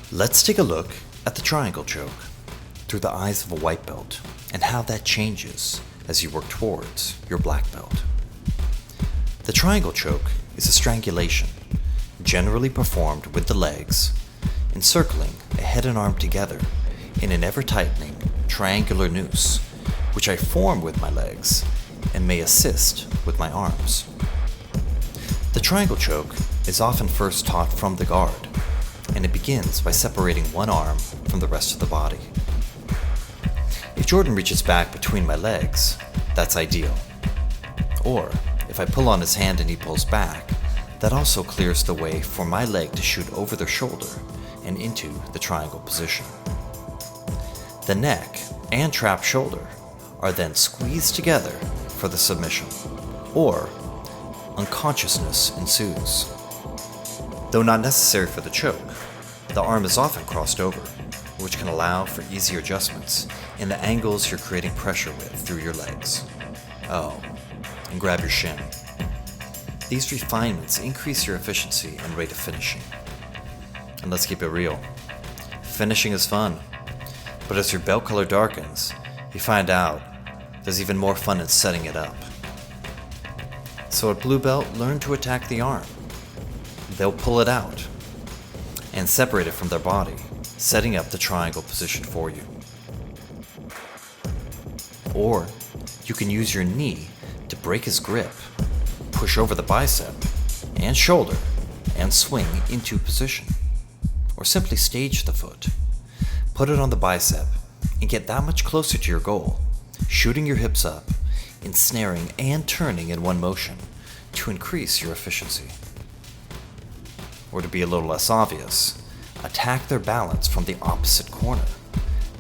Let's take a look at the triangle choke through the eyes of a white belt and how that changes as you work towards your black belt. The triangle choke is a strangulation, generally performed with the legs, encircling a head and arm together in an ever-tightening triangular noose, which I form with my legs and may assist with my arms. The triangle choke is often first taught from the guard, and it begins by separating one arm from the rest of the body. If Jordan reaches back between my legs, that's ideal. Or, if I pull on his hand and he pulls back, that also clears the way for my leg to shoot over their shoulder and into the triangle position. The neck and trap shoulder are then squeezed together for the submission, or unconsciousness ensues. Though not necessary for the choke, the arm is often crossed over, which can allow for easier adjustments in the angles you're creating pressure with through your legs. Oh, and grab your shin. These refinements increase your efficiency and rate of finishing. And let's keep it real. Finishing is fun, but as your belt color darkens, you find out there's even more fun in setting it up. So at blue belt, learn to attack the arm. They'll pull it out and separate it from their body, setting up the triangle position for you. Or you can use your knee to break his grip, push over the bicep and shoulder, and swing into position. Or simply stage the foot, put it on the bicep, and get that much closer to your goal, shooting your hips up, ensnaring and turning in one motion to increase your efficiency. Or to be a little less obvious, attack their balance from the opposite corner.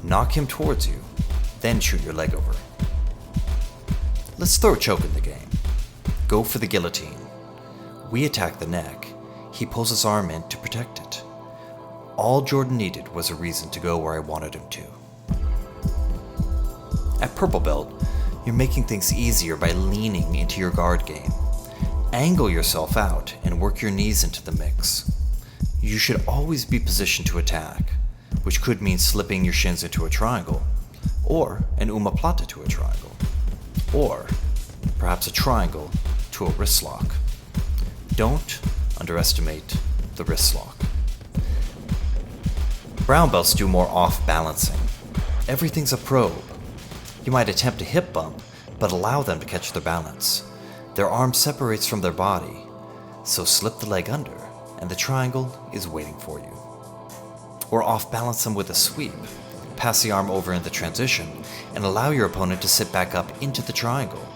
Knock him towards you, then shoot your leg over. Let's throw a choke in the game. Go for the guillotine. We attack the neck. He pulls his arm in to protect it. All Jordan needed was a reason to go where I wanted him to. At purple belt, you're making things easier by leaning into your guard game. Angle yourself out and work your knees into the mix. You should always be positioned to attack, which could mean slipping your shins into a triangle, or an omoplata to a triangle, or perhaps a triangle to a wrist lock. Don't underestimate the wrist lock. Brown belts do more off-balancing. Everything's a probe. You might attempt a hip bump, but allow them to catch their balance. Their arm separates from their body, so slip the leg under, and the triangle is waiting for you. Or off-balance them with a sweep. Pass the arm over in the transition, and allow your opponent to sit back up into the triangle.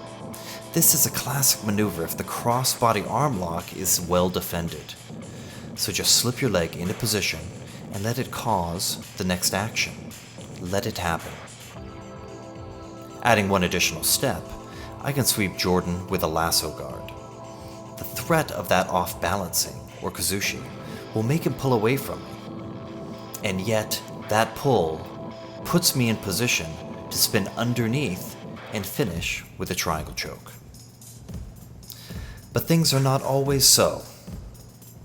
This is a classic maneuver if the cross-body arm lock is well defended. So just slip your leg into position, and let it cause the next action. Let it happen. Adding one additional step, I can sweep Jordan with a lasso guard. The threat of that off-balancing, or kazushi, will make him pull away from me. And yet, that pull puts me in position to spin underneath and finish with a triangle choke. But things are not always so.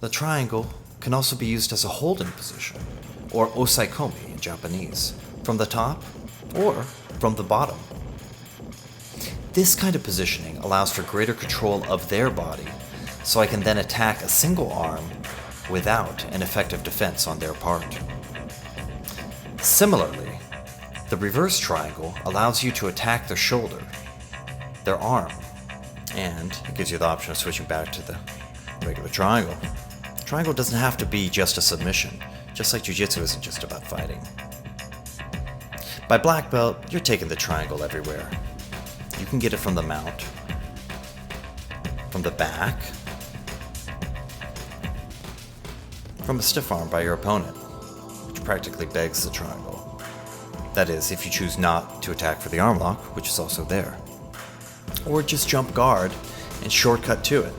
The triangle can also be used as a holding position, or osaikomi in Japanese, from the top or from the bottom. This kind of positioning allows for greater control of their body, so I can then attack a single arm without an effective defense on their part. Similarly, the reverse triangle allows you to attack their shoulder, their arm, and it gives you the option of switching back to the regular triangle. Triangle doesn't have to be just a submission, just like Jiu-Jitsu isn't just about fighting. By black belt, you're taking the triangle everywhere. You can get it from the mount, from the back, from a stiff arm by your opponent, which practically begs the triangle. That is, if you choose not to attack for the arm lock, which is also there. Or just jump guard and shortcut to it.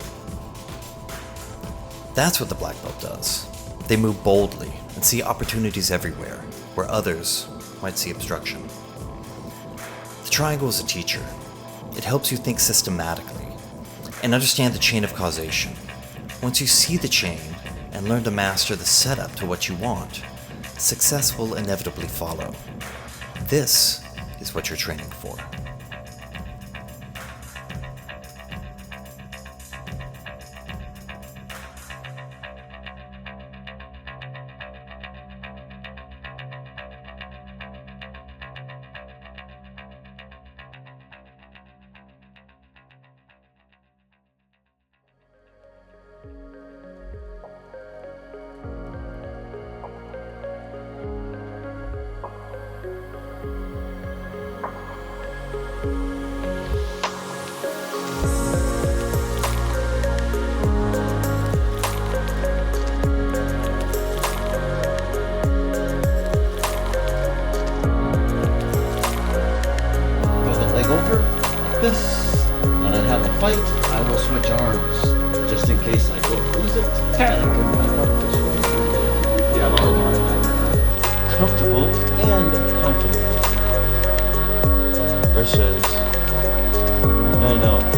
That's what the black belt does. They move boldly and see opportunities everywhere, where others might see obstruction. The triangle is a teacher. It helps you think systematically and understand the chain of causation. Once you see the chain and learn to master the setup to what you want, success will inevitably follow. This is what you're training for. Over this, when I have a fight, I will switch arms, just in case I go lose it. Panic and my partner switch. Yeah, I'm comfortable and confident. Versus, I know.